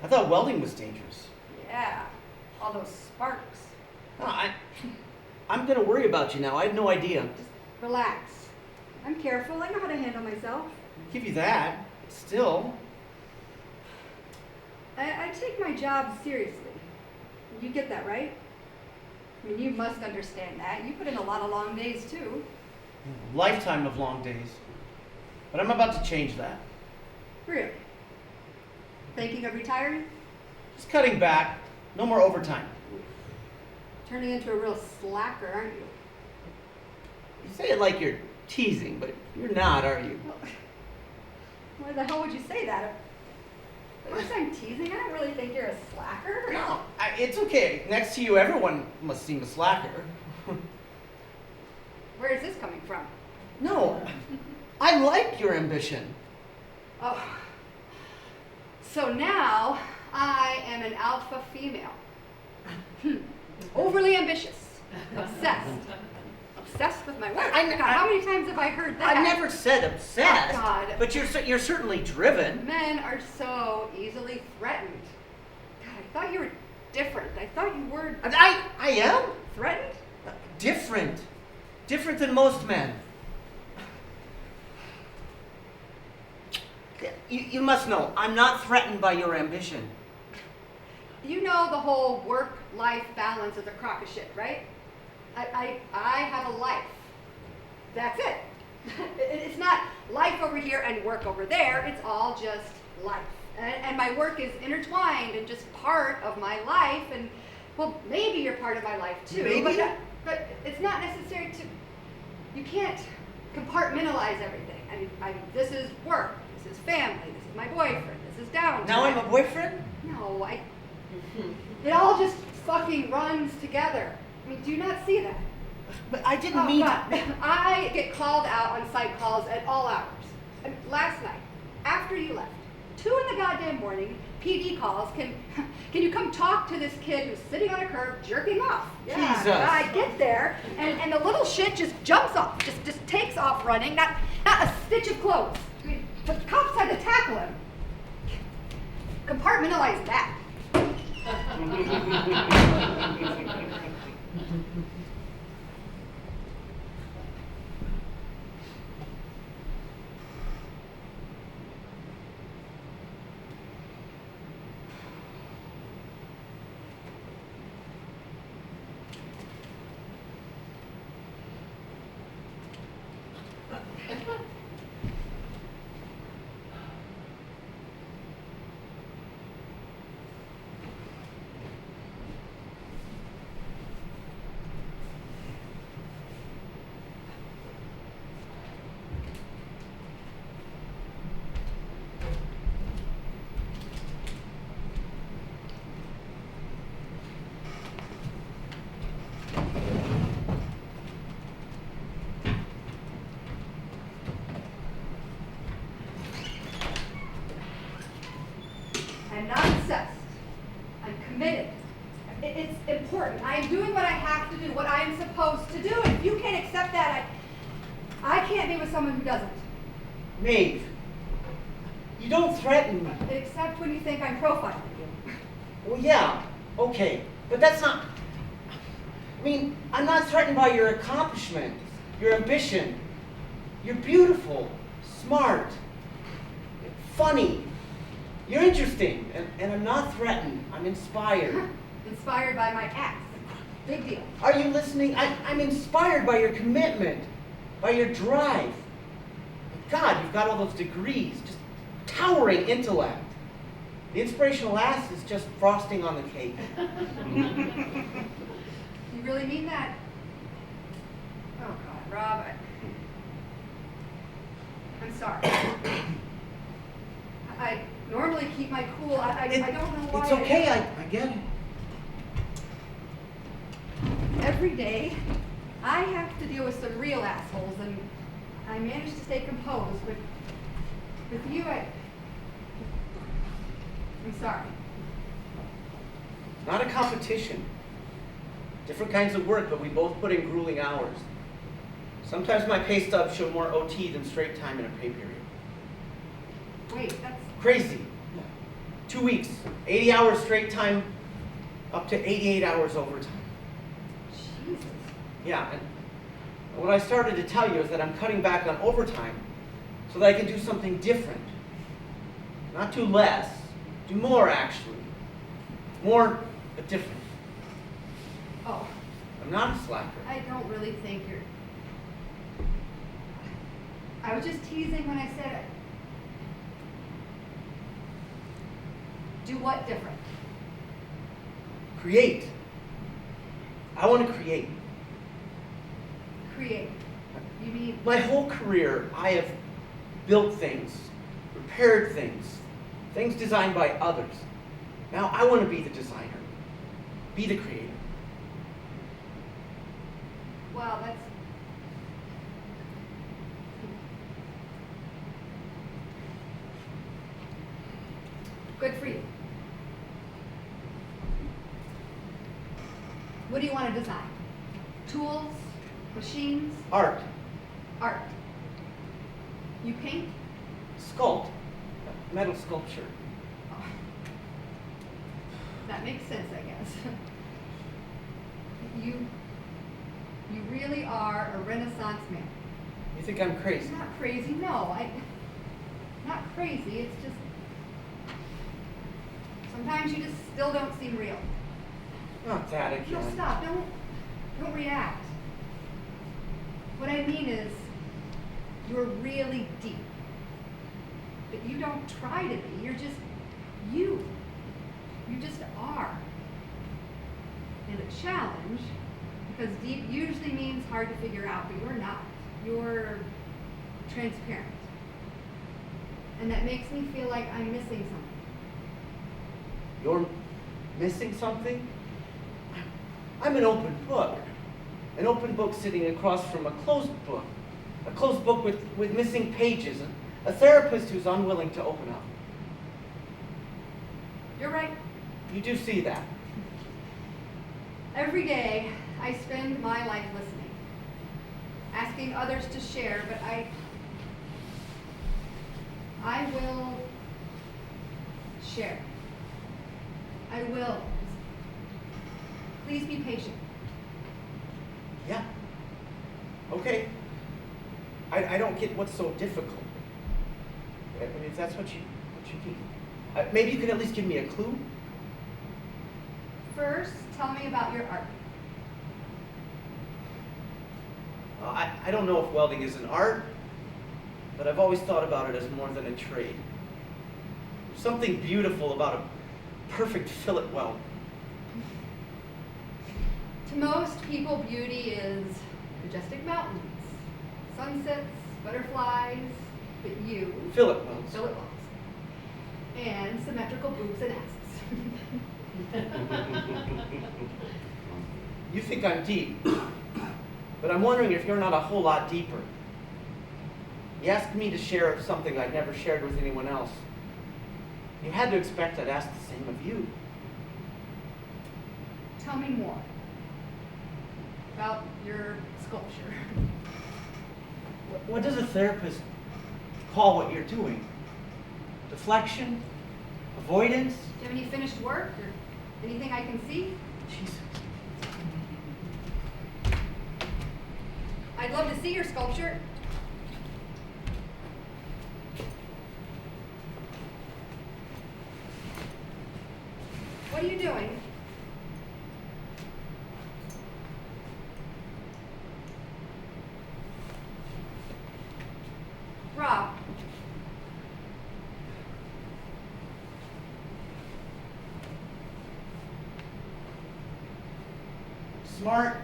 I thought welding was dangerous. Yeah, all those sparks. No, I'm going to worry about you now. I had no idea. Just relax. I'm careful. I know how to handle myself. I'll give you that. Still. I take my job seriously. You get that, right? I mean, you must understand that. You put in a lot of long days, too. Lifetime of long days. But I'm about to change that. Really? Thinking of retiring? Just cutting back. No more overtime. Turning into a real slacker, aren't you? You say it like you're teasing, but you're not, are you? Well, why the hell would you say that? Of course I'm teasing. I don't really think you're a slacker. No, it's okay. Next to you, everyone must seem a slacker. Where is this coming from? No, I like your ambition. Oh. So now I am an alpha female. Overly ambitious. Obsessed. Obsessed with my work. God, how many times have I heard that? I never said obsessed. Oh, God. But you're certainly driven. Men are so easily threatened. God, I thought you were different. I thought you were I am? threatened? Different. Different than most men. You must know, I'm not threatened by your ambition. You know the whole work-life balance is a crock of shit, right? I have a life. That's it. It's not life over here and work over there. It's all just life. And my work is intertwined and just part of my life. And, well, maybe you're part of my life too. Maybe? But it's not necessary to... You can't compartmentalize everything. I mean, this is work. This is family. This is my boyfriend. This is downtime. Now I'm a boyfriend? No, it all just fucking runs together. I mean, do you not see that? But I didn't mean God. I get called out on psych calls at all hours. I mean, last night, after you left, 2 in the goddamn morning, PD calls, can you come talk to this kid who's sitting on a curb jerking off? Yeah, Jesus. I get there, and the little shit just jumps off, just takes off running, not a stitch of clothes. I mean, the cops had to tackle him. Compartmentalize that. I'm not obsessed. I'm committed. It's important. I am doing what I have to do, what I am supposed to do. And if you can't accept that, I can't be with someone who doesn't. Maeve, you don't threaten me. Except when you think I'm profiling you. Well, yeah, okay, but that's not... I mean, I'm not threatened by your accomplishments, your ambition. You're beautiful, smart, funny. You're interesting, and I'm not threatened. I'm inspired. Inspired by my acts. Big deal. Are you listening? I'm inspired by your commitment, by your drive. God, you've got all those degrees, just towering intellect. The inspirational ass is just frosting on the cake. You really mean that? Oh, God, Rob, I'm sorry. I normally keep my cool. I don't know why. It's okay, I get it. Every day, I have to deal with some real assholes, and I manage to stay composed, but with you, I'm sorry. Not a competition. Different kinds of work, but we both put in grueling hours. Sometimes my pay stubs show more OT than straight time in a pay period. Wait, that's... Crazy. 2 weeks, 80 hours straight time, up to 88 hours overtime. Jesus. Yeah, and what I started to tell you is that I'm cutting back on overtime so that I can do something different. Not do less, do more actually. More, but different. Oh, I'm not a slacker. I don't really think you're... I was just teasing when I said it. Do what different? Create. I want to create. Create. You mean, My whole career, I have built things, repaired things, things designed by others. Now I want to be the designer, be the creator. wow, that's... Good for you. What do you want to design? Tools? Machines? Art, Art? You paint? sculpt, metal sculpture. Oh. That makes sense, I guess. You really are a Renaissance man. You think I'm crazy? It's not crazy, no. Not crazy, it's just... Sometimes you just still don't seem real. Not that again. No, stop. Don't react. What I mean is, you're really deep. But you don't try to be. You're just you. You just are. And a challenge, because deep usually means hard to figure out, but you're not. You're transparent. And that makes me feel like I'm missing something. You're missing something? I'm an open book. An open book sitting across from a closed book. A closed book with missing pages. A therapist who's unwilling to open up. You're right. You do see that. Every day, I spend my life listening, asking others to share, but I will share. I will. Please be patient. Yeah. Okay. I don't get what's so difficult. I mean, if that's what you need. Maybe you could at least give me a clue? First, tell me about your art. I don't know if welding is an art, but I've always thought about it as more than a trade. There's something beautiful about a perfect fillet weld. To most people, beauty is majestic mountains, sunsets, butterflies, but you... Fillet welds. Fillet welds. And symmetrical boobs and asses. You think I'm deep, but I'm wondering if you're not a whole lot deeper. You asked me to share something I'd never shared with anyone else. You had to expect I'd ask the same of you. Tell me more about your sculpture. What does a therapist call what you're doing? Deflection? Avoidance? Do you have any finished work or anything I can see? Jesus. I'd love to see your sculpture. What are you doing? Rob. Smart.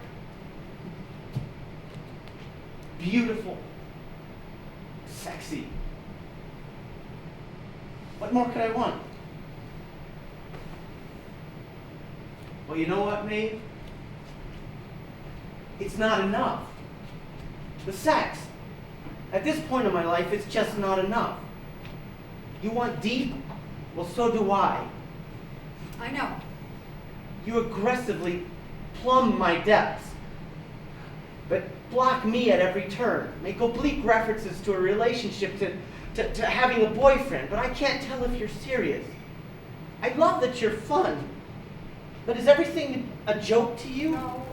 Beautiful. Sexy. What more could I want? Well, you know what, Maeve? It's not enough. The sex. At this point in my life, it's just not enough. You want deep? Well, so do I. I know. You aggressively plumb my depths, but block me at every turn. Make oblique references to a relationship, to having a boyfriend, but I can't tell if you're serious. I love that you're fun, but is everything a joke to you? No.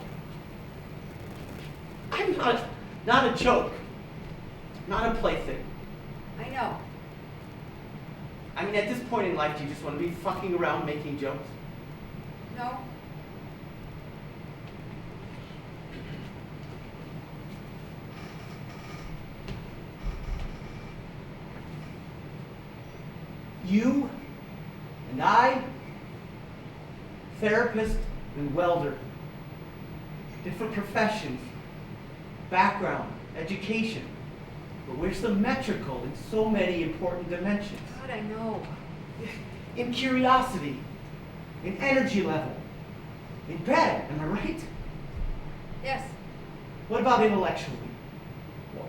I'm not a joke, not a plaything. I know. I mean, at this point in life, do you just want to be fucking around making jokes? No. You and And I, therapist and welder, different professions, background, education, but we're symmetrical in so many important dimensions. God, I know. In curiosity, in energy level, in bed, am I right? Yes, What about intellectually?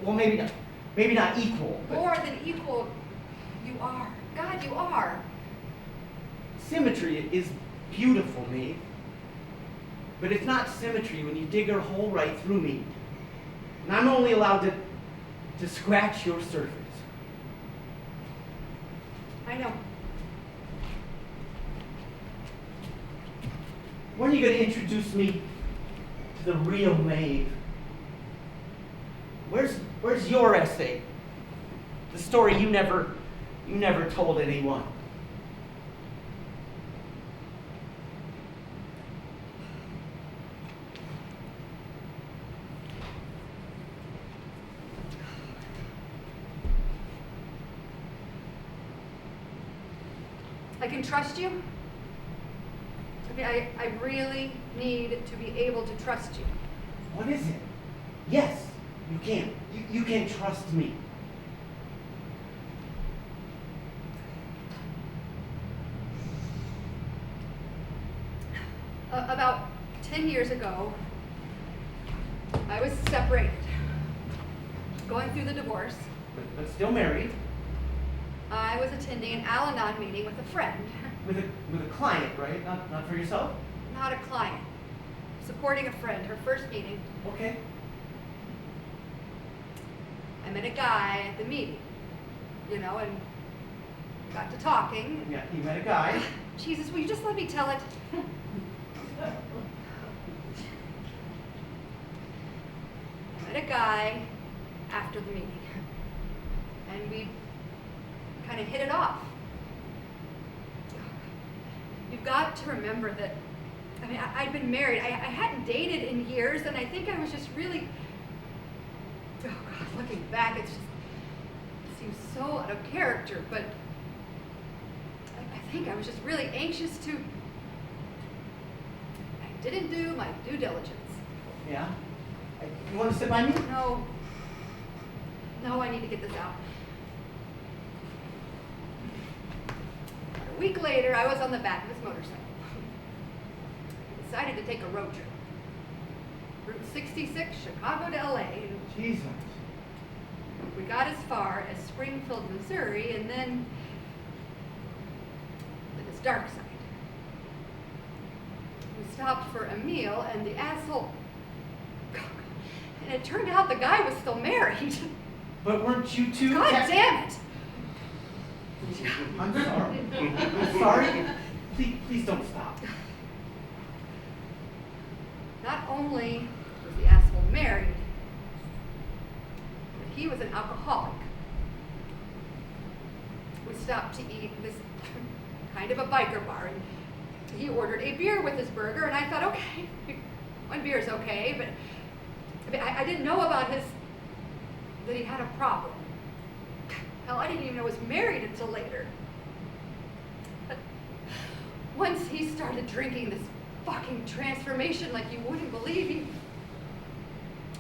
Well, maybe not equal, but more than equal. You are. God, you are. symmetry is beautiful, Maeve. But it's not symmetry when you dig a hole right through me. And I'm only allowed to scratch your surface. I know. When are you going to introduce me to the real Maeve? Where's your essay? The story you never told anyone. I can trust you. I mean, I really need to be able to trust you. What is it? Yes, you can. You can trust me. About 10 years ago, I was separated, going through the divorce. But still married. I was attending an Al-Anon meeting with a friend, With a client, right? Not for yourself? not a client, supporting a friend, her first meeting. Okay. I met a guy at the meeting, and got to talking. Yeah, you met a guy. Jesus, will you just let me tell it? I met a guy after the meeting, and we kind of hit it off. You've got to remember that, I'd been married. I hadn't dated in years, and I think I was just really, oh God, looking back, it seems so out of character, but I think I was just really anxious to, I didn't do my due diligence. Yeah? You want to sit by me? No, I need to get this out. A week later, I was on the back of his motorcycle. We decided to take a road trip. Route 66, Chicago to LA. Jesus. We got as far as Springfield, Missouri, and then to this dark side. We stopped for a meal, and the asshole, and it turned out the guy was still married. But weren't you two? God damn it! I'm sorry. I'm sorry. Please don't stop. Not only was the asshole married, but he was an alcoholic. We stopped to eat this kind of a biker bar, and he ordered a beer with his burger, and I thought, okay, one beer is okay, but I didn't know about that he had a problem. Hell, I didn't even know he was married until later. But once he started drinking this fucking transformation like you wouldn't believe,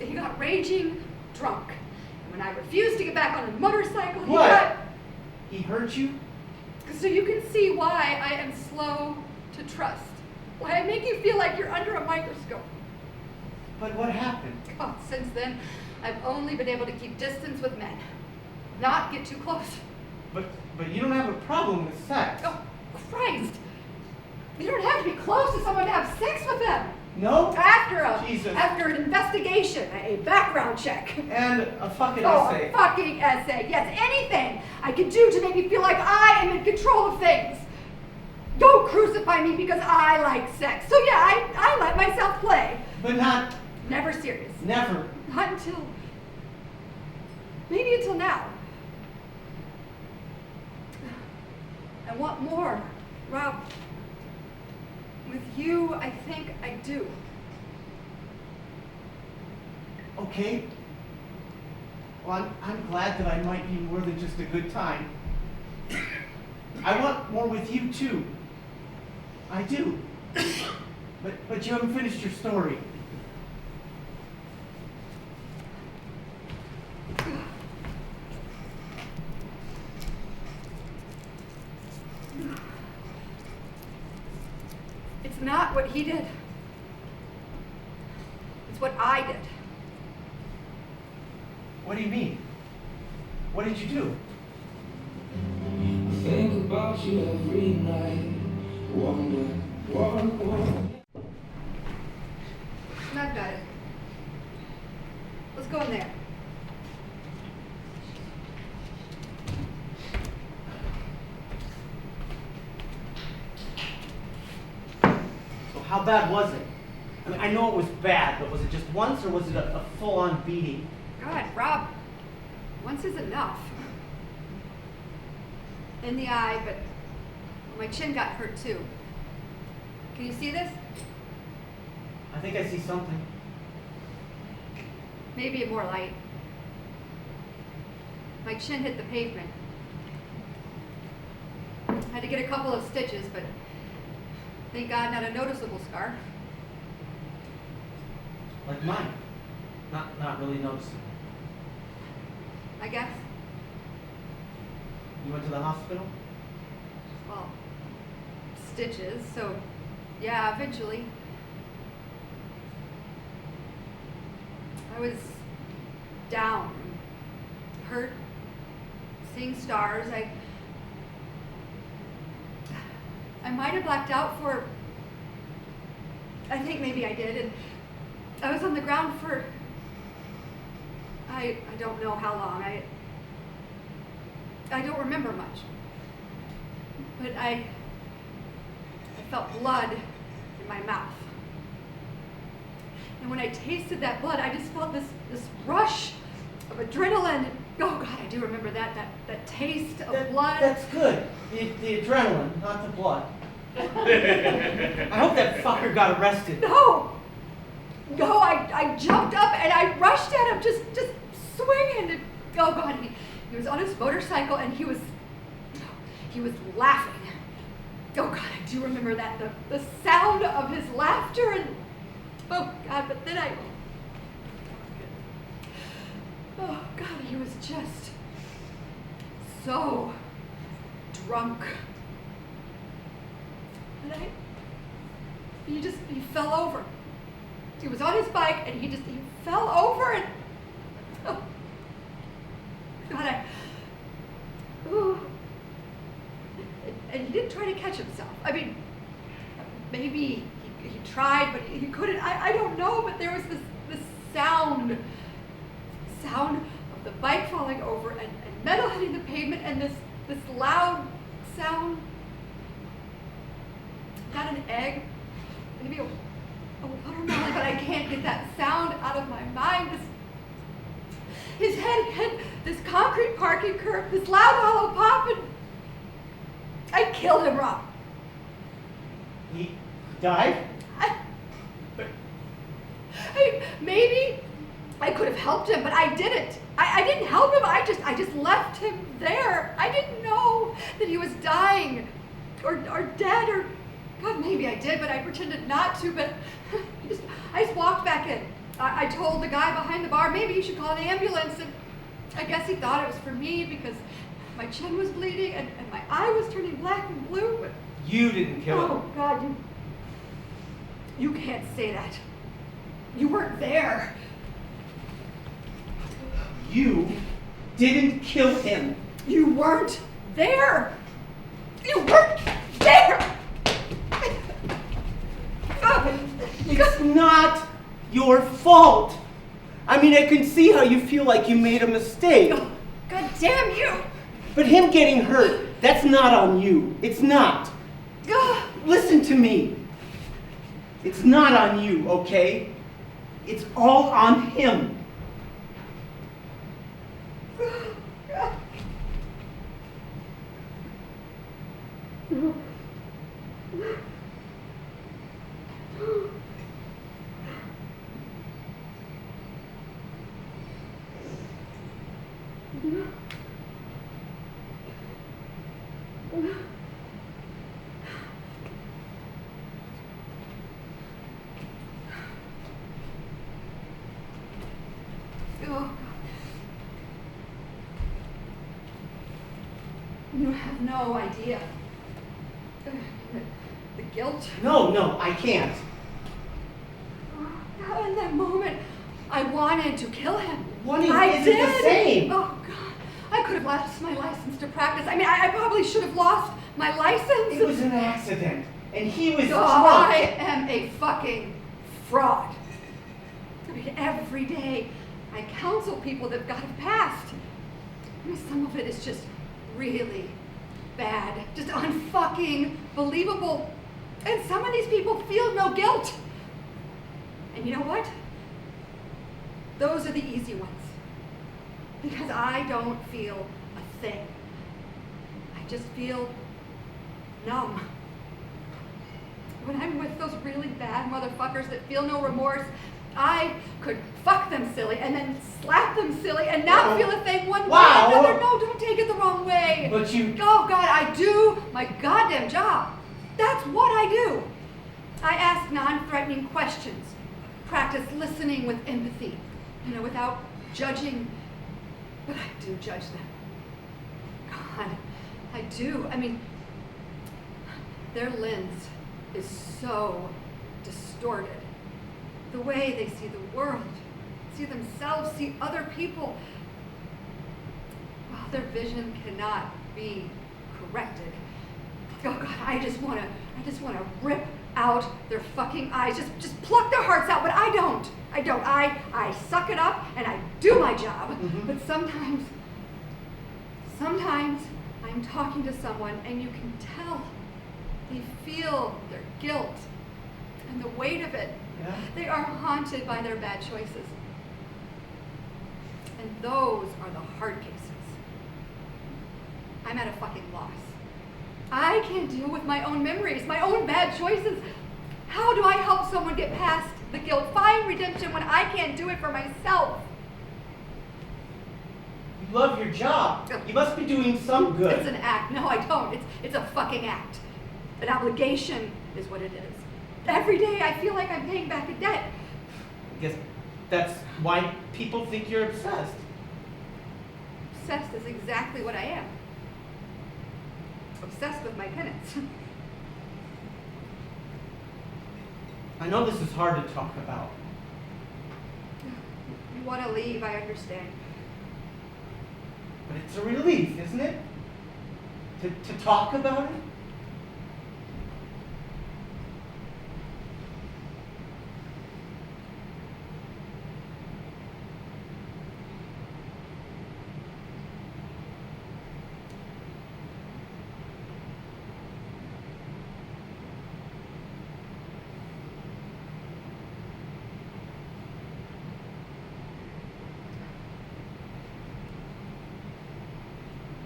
he got raging drunk. And when I refused to get back on a motorcycle, He hurt you? So you can see why I am slow to trust. Why I make you feel like you're under a microscope. But what happened? God, since then, I've only been able to keep distance with men. Not get too close. But you don't have a problem with sex. Oh, Christ. You don't have to be close to someone to have sex with them. No? Jesus. After an investigation, a background check. And a fucking Oh, essay. a fucking essay. Yes, anything I can do to make me feel like I am in control of things. Don't crucify me because I like sex. So yeah, I let myself play. But not... Never serious. Never. Not until... Maybe until now. I want more, Rob. With you, I think I do. Okay. Well, I'm glad that I might be more than just a good time. I want more with you, too. I do. But you haven't finished your story. It's not what he did. It's what I did. What do you mean? What did you do? I think about you every night. Wonder. I've got it. Let's go in there. So how bad was it? I mean, I know it was bad, but was it just once or was it a full-on beating? God, Rob, once is enough. In the eye, but my chin got hurt too. Can you see this? I think I see something. Maybe more light. My chin hit the pavement. Had to get a couple of stitches, but thank God not a noticeable scar. Like mine. Not really noticeable. I guess. You went to the hospital? Well, stitches, so yeah, eventually. I was down, hurt, seeing stars. I might have blacked out for, I think maybe I did, and I was on the ground for, I don't know how long. I don't remember much, but I felt blood in my mouth. And when I tasted that blood, I just felt this rush of adrenaline. Oh God, I do remember that taste of blood. That's good. The adrenaline, not the blood. I hope that fucker got arrested. No, I jumped up and I rushed at him, just swinging. And, oh God, he was on his motorcycle and he was laughing. Oh God, I do remember that, the sound of his laughter, and oh God, but then oh God, he was just so drunk. And he fell over. He was on his bike and he fell over, and oh God, and he didn't try to catch himself. I mean, maybe he tried, but he couldn't. I don't know, but there was this sound of the bike falling over and metal hitting the pavement, and this loud sound. Not an egg, maybe a watermelon, but I can't get that sound out of my mind. His head hit this concrete parking curb, this loud hollow pop, and I killed him, Rob. He died? Maybe I could have helped him, but I didn't. I didn't help him. I just left him there. I didn't know that he was dying or dead, or God, maybe I did, but I pretended not to. But I just walked back in. I told the guy behind the bar, maybe you should call an ambulance, and I guess he thought it was for me because my chin was bleeding and my eye was turning black and blue. But You didn't kill him. oh God, you can't say that. You weren't there. You didn't kill him. You weren't there. You weren't there. It's not your fault. I mean, I can see how you feel like you made a mistake. God damn you. But him getting hurt, that's not on you. It's not. Listen to me. It's not on you, okay? It's all on him. no idea. The guilt. No, I can't. In that moment, I wanted to kill him. Wanting I isn't did. the same. Oh, God. I could have lost my license to practice. I mean, I probably should have lost my license. It was an accident, and he was Oh, drunk. I am a fucking fraud. I mean, every day I counsel people that got a past. I mean, some of it is just really bad, just unfucking believable. And some of these people feel no guilt. And you know what? Those are the easy ones. Because I don't feel a thing. I just feel numb. When I'm with those really bad motherfuckers that feel no remorse, I could fuck them silly and then slap them silly and not feel a thing one way or another. No, don't take it the wrong way. But you... Oh, God, I do my goddamn job. That's what I do. I ask non-threatening questions, practice listening with empathy, without judging, but I do judge them. God, I do. I mean, their lens is so distorted. The way they see the world, see themselves, see other people. Well, their vision cannot be corrected. Oh God, I just wanna rip out their fucking eyes, just pluck their hearts out, but I don't. I suck it up and I do my job. Mm-hmm. But sometimes I'm talking to someone and you can tell they feel their guilt and the weight of it. Yeah. They are haunted by their bad choices. And those are the hard cases. I'm at a fucking loss. I can't deal with my own memories, my own bad choices. How do I help someone get past the guilt, find redemption when I can't do it for myself? You love your job. You must be doing some good. It's an act. No, I don't. It's a fucking act. An obligation is what it is. Every day I feel like I'm paying back a debt. I guess that's why people think you're obsessed. Obsessed is exactly what I am. Obsessed with my penance. I know this is hard to talk about. You want to leave, I understand. But it's a relief, isn't it? To talk about it?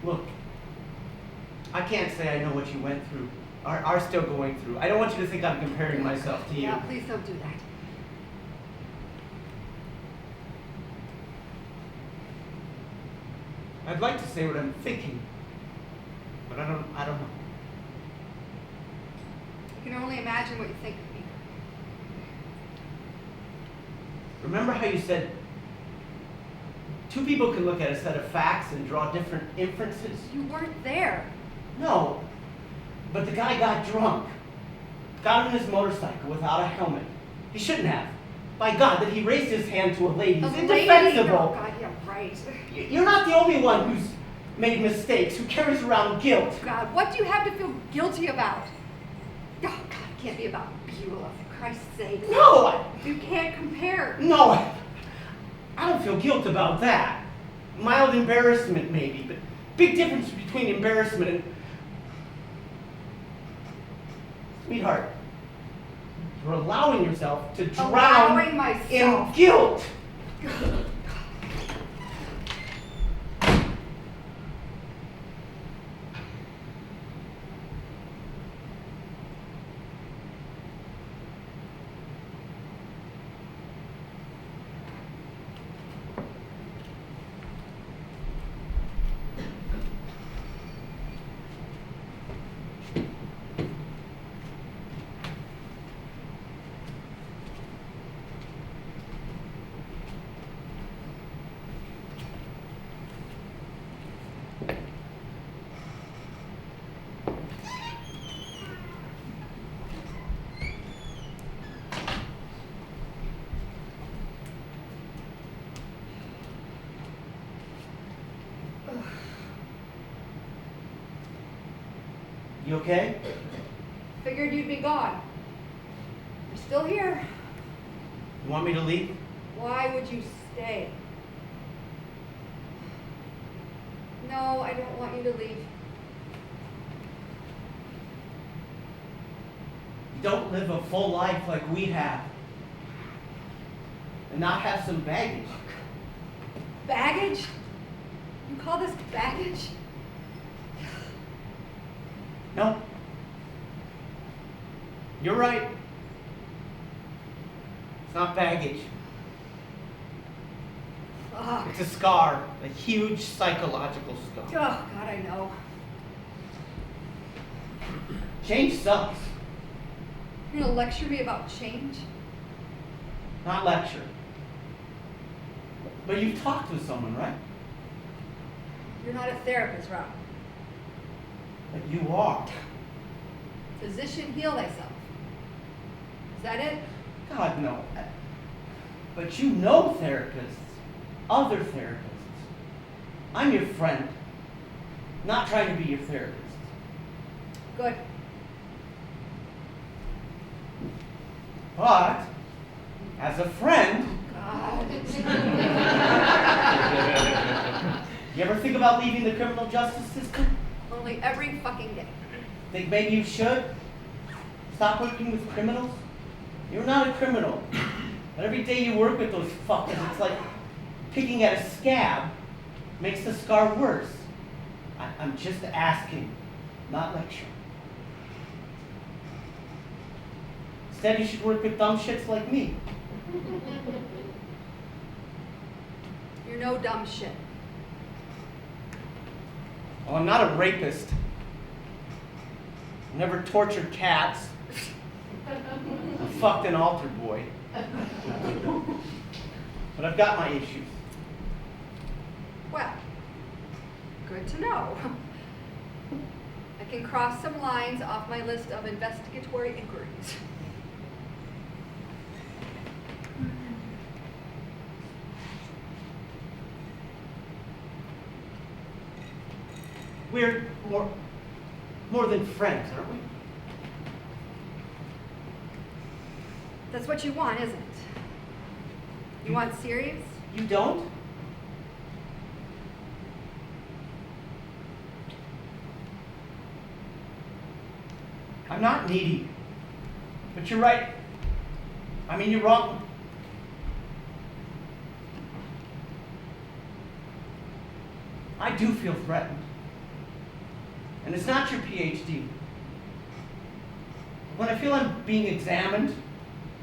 Look, I can't say I know what you went through, are still going through. I don't want you to think I'm comparing myself to you. Yeah, please don't do that. I'd like to say what I'm thinking, but I don't know. You can only imagine what you think of me. Remember how you said two people can look at a set of facts and draw different inferences? You weren't there. No, but the guy got drunk. Got on his motorcycle without a helmet. He shouldn't have. By God, that he raised his hand to a lady. It's indefensible. Oh God, yeah, right. You're not the only one who's made mistakes, who carries around guilt. God, what do you have to feel guilty about? Oh God, it can't be about Beulah, for Christ's sake. No! You can't compare. No, I don't feel guilt about that. Mild embarrassment, maybe, but big difference between embarrassment and... Sweetheart, you're allowing yourself to drown Allowing myself. in guilt. You okay? Figured you'd be gone. You're still here. You want me to leave? Why would you stay? No, I don't want you to leave. You don't live a full life like we have. And not have some baggage. Baggage? You call this baggage? No. You're right. It's not baggage. Fuck. It's a scar. A huge psychological Oh, scar. God, I know. Change sucks. You're gonna lecture me about change? Not lecture. But you've talked with someone, right? You're not a therapist, Rob. But you are. Physician, heal thyself. Is that it? God, no. But you know therapists. Other therapists. I'm your friend. Not trying to be your therapist. Good. But, as a friend, God. you ever think about leaving the criminal justice system? Only every fucking day. Think maybe you should? Stop working with criminals? You're not a criminal. But every day you work with those fuckers, it's like picking at a scab makes the scar worse. I'm just asking, not lecturing. Instead, you should work with dumb shits like me. You're no dumb shit. Oh, I'm not a rapist. I never tortured cats. I fucked an altar boy. But I've got my issues. Well, good to know. I can cross some lines off my list of investigatory inquiries. We're more than friends, aren't we? That's what you want, isn't it? You want serious? You don't? I'm not needy. But you're right. I mean, you're wrong. I do feel threatened. And it's not your PhD. When I feel I'm being examined,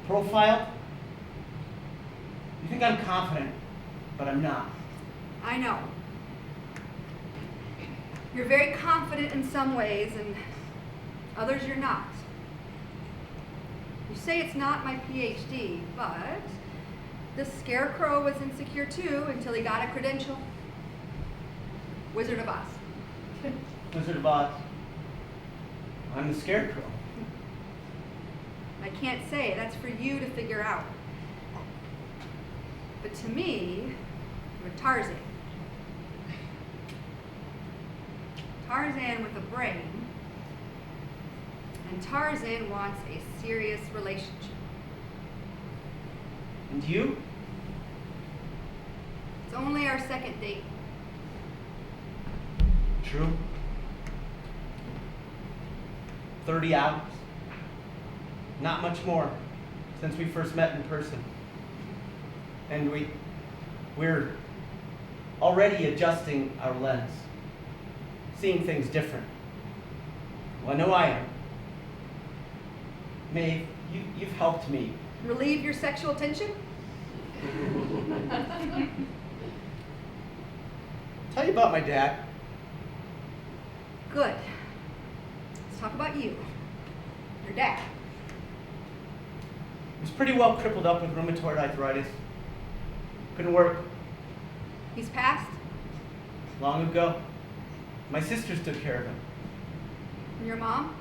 profiled, you think I'm confident, but I'm not. I know. You're very confident in some ways, and others you're not. You say it's not my PhD, but the Scarecrow was insecure too until he got a credential. Wizard of Oz. Wizard of Oz. I'm the Scarecrow. I can't say, that's for you to figure out. But to me, you're Tarzan. Tarzan with a brain. And Tarzan wants a serious relationship. And you? It's only our second date. True. 30 hours. Not much more since we first met in person. And we're already adjusting our lens. Seeing things different. Well, I know I am. Maeve, you've helped me. Relieve your sexual tension? Tell you about my dad. Good. Let's talk about you. Your dad. He's pretty well crippled up with rheumatoid arthritis. Couldn't work. He's passed? Long ago. My sisters took care of him. And your mom?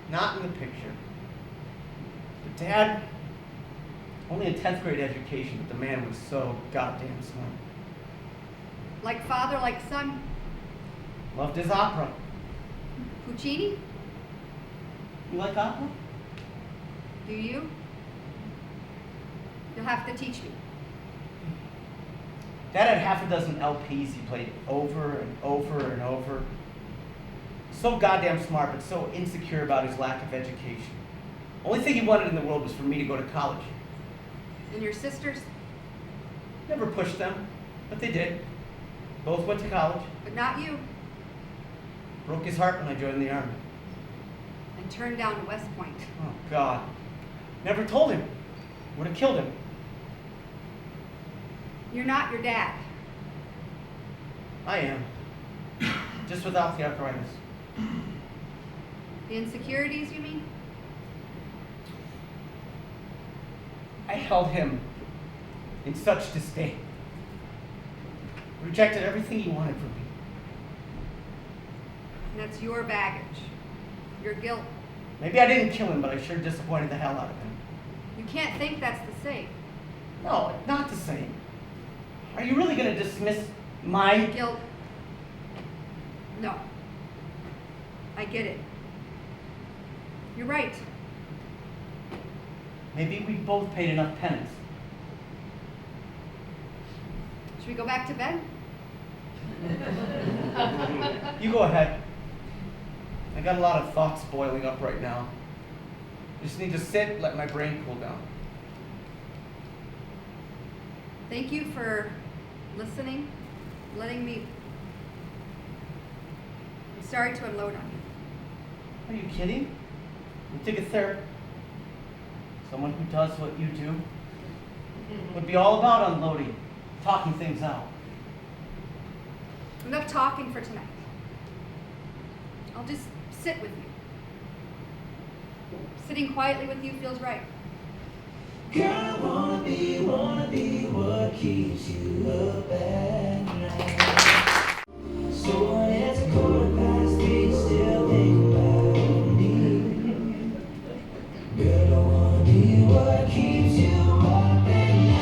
Not in the picture. But Dad, only a 10th grade education, but the man was so goddamn smart. Like father, like son? Loved his opera. Puccini? You like opera? Do you? You'll have to teach me. Dad had half a dozen LPs he played over and over and over. So goddamn smart, but so insecure about his lack of education. Only thing he wanted in the world was for me to go to college. And your sisters? Never pushed them, but they did. Both went to college. But not you. Broke his heart when I joined the army. And turned down West Point. Oh, God. Never told him. Would have killed him. You're not your dad. I am. Just without the arthritis. The insecurities, you mean? I held him in such disdain. Rejected everything he wanted from me. And that's your baggage. Your guilt. Maybe I didn't kill him, but I sure disappointed the hell out of him. You can't think that's the same. No, not the same. Are you really going to dismiss my Guilt. No. I get it. You're right. Maybe we both paid enough penance. Should we go back to bed? You go ahead. I got a lot of thoughts boiling up right now. I just need to sit, let my brain cool down. Thank you for listening, letting me. I'm sorry to unload on you. Are you kidding? You take a therapist. Someone who does what you do would be all about unloading, talking things out. Enough talking for tonight. I'll just sit with you. Sitting quietly with you feels right. Girl, I wanna be what keeps you up at night. So when it's a 3:15, still think about me. Girl, I wanna be what keeps you up at night.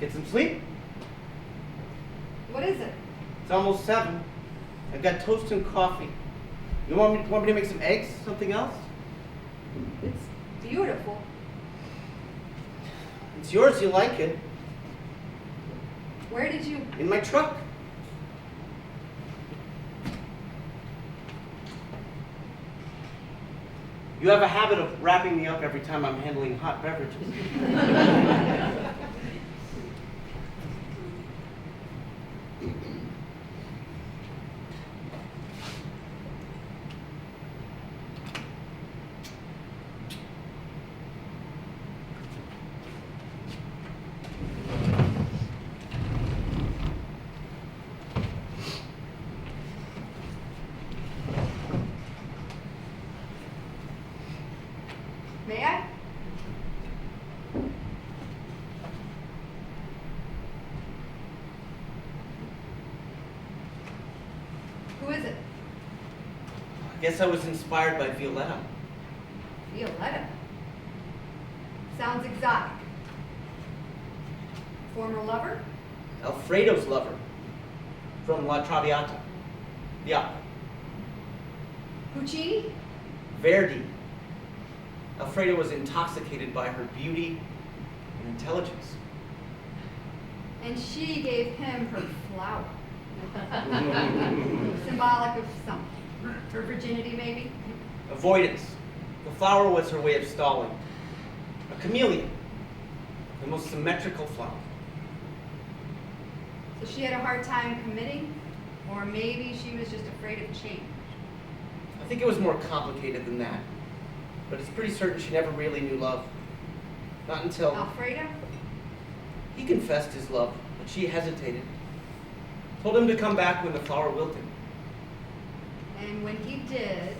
Get some sleep? What is it? It's almost 7. I've got toast and coffee. You want me to make some eggs? Something else? It's beautiful. It's yours, you like it. Where did you? In my truck. You have a habit of wrapping me up every time I'm handling hot beverages. May I? Who is it? I guess I was inspired by Violetta. Violetta. Sounds exotic. Former lover? Alfredo's lover. From La Traviata. The opera. Puccini? Verdi. Alfredo was intoxicated by her beauty and intelligence. And she gave him her flower. Symbolic of something. Her virginity, maybe? Avoidance. The flower was her way of stalling. A camellia. The most symmetrical flower. So she had a hard time committing? Or maybe she was just afraid of change? I think it was more complicated than that. But it's pretty certain she never really knew love. Not until Alfredo? he confessed his love, but she hesitated. Told him to come back when the flower wilted. And when he did,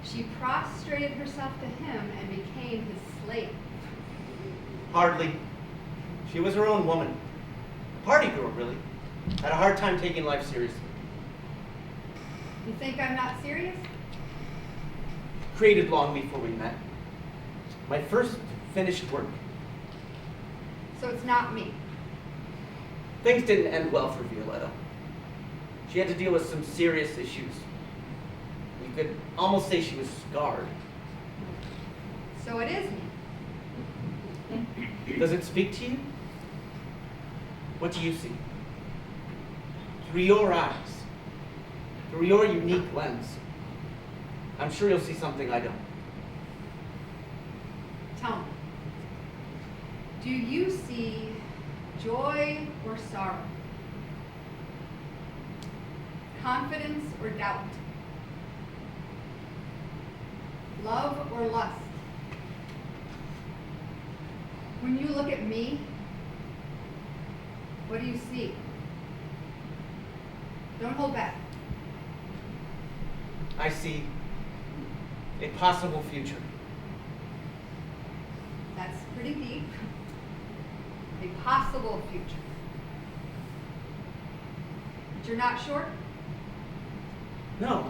she prostrated herself to him and became his slave. Hardly. She was her own woman. A party girl, really. Had a hard time taking life seriously. You think I'm not serious? Created long before we met. My first finished work. So it's not me. Things didn't end well for Violetta. She had to deal with some serious issues. You could almost say she was scarred. So it is me. Does it speak to you? What do you see? Through your eyes, through your unique lens, I'm sure you'll see something I don't. Tell me. Do you see joy or sorrow? Confidence or doubt? Love or lust? When you look at me, what do you see? Don't hold back. I see a possible future. That's pretty deep. A possible future. But you're not sure? No,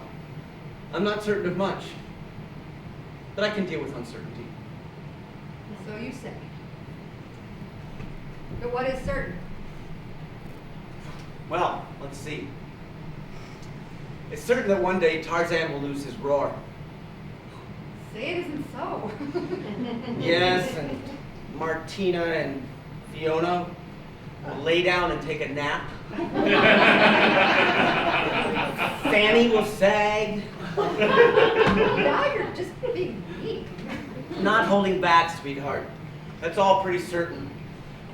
I'm not certain of much, but I can deal with uncertainty. So you say. But what is certain? Well, let's see. It's certain that one day Tarzan will lose his roar. Say it isn't so. Yes, and Martina and Fiona will lay down and take a nap. Fanny will sag. Now you're just being mean. Not holding back, sweetheart. That's all pretty certain.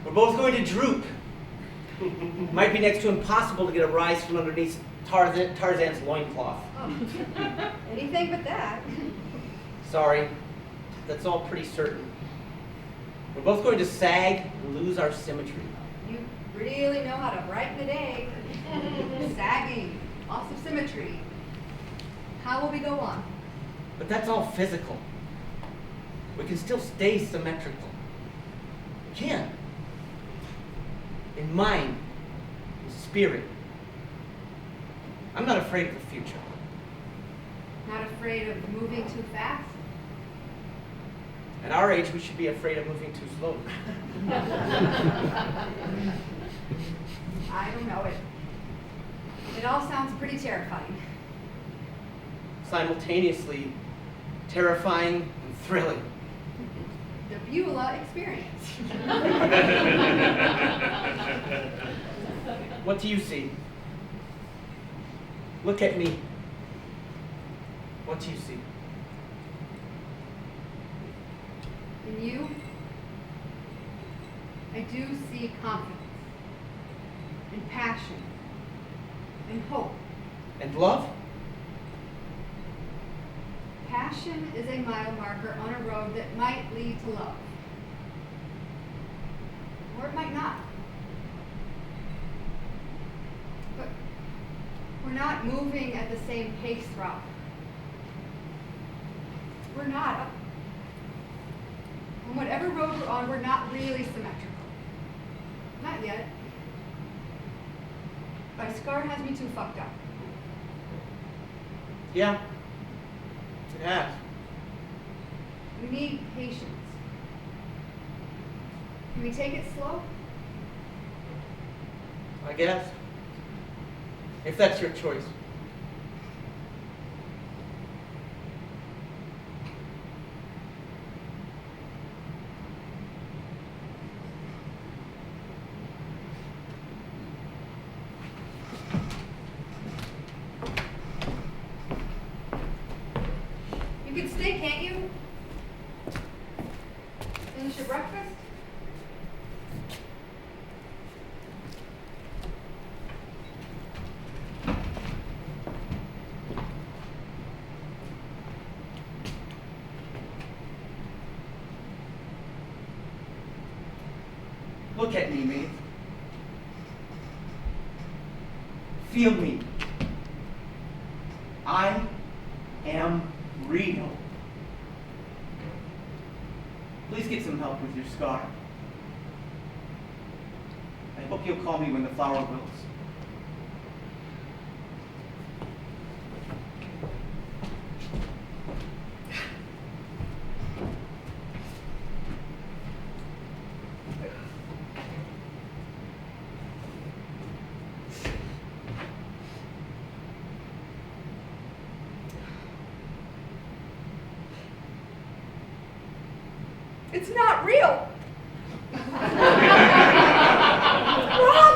We're both going to droop. Might be next to impossible to get a rise from underneath Tarzan's loincloth. Oh. Anything but that. Sorry, that's all pretty certain. We're both going to sag and lose our symmetry. You really know how to brighten a day. Sagging, loss of symmetry. How will we go on? But that's all physical. We can still stay symmetrical. We can. In mind, in spirit. I'm not afraid of the future. Not afraid of moving too fast? At our age, we should be afraid of moving too slowly. I don't know. It all sounds pretty terrifying. Simultaneously terrifying and thrilling. The Beulah experience. What do you see? Look at me. What do you see? In you, I do see confidence, and passion, and hope. And love? Passion is a mile marker on a road that might lead to love. Or it might not. But we're not moving at the same pace, Rob. We're not. On whatever road we're on, we're not really symmetrical. Not yet. My scar has me too fucked up. Yeah, it has. We need patience. Can we take it slow? I guess. If that's your choice. You can stay, can't you? Finish your breakfast? Look at me, Maeve. Feel me. I am real. Please get some help with your scar. I hope you'll call me when the flower wilts. It's not real. Rob,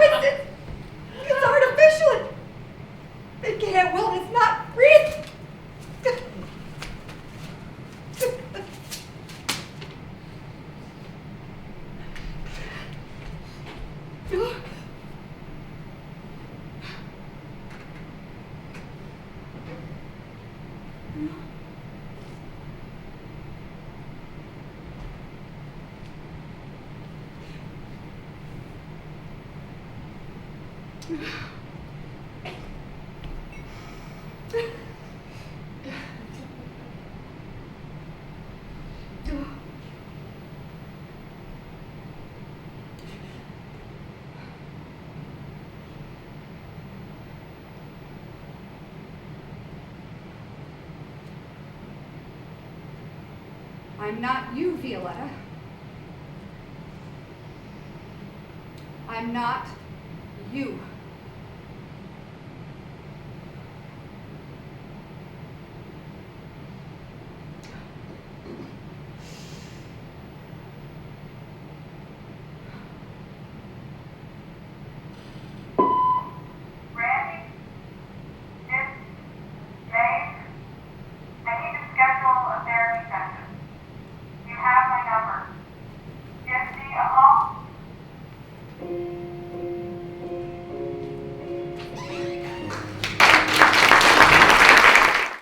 it's artificial. It can't will. It's not real. I'm not you, Violetta. I'm not you.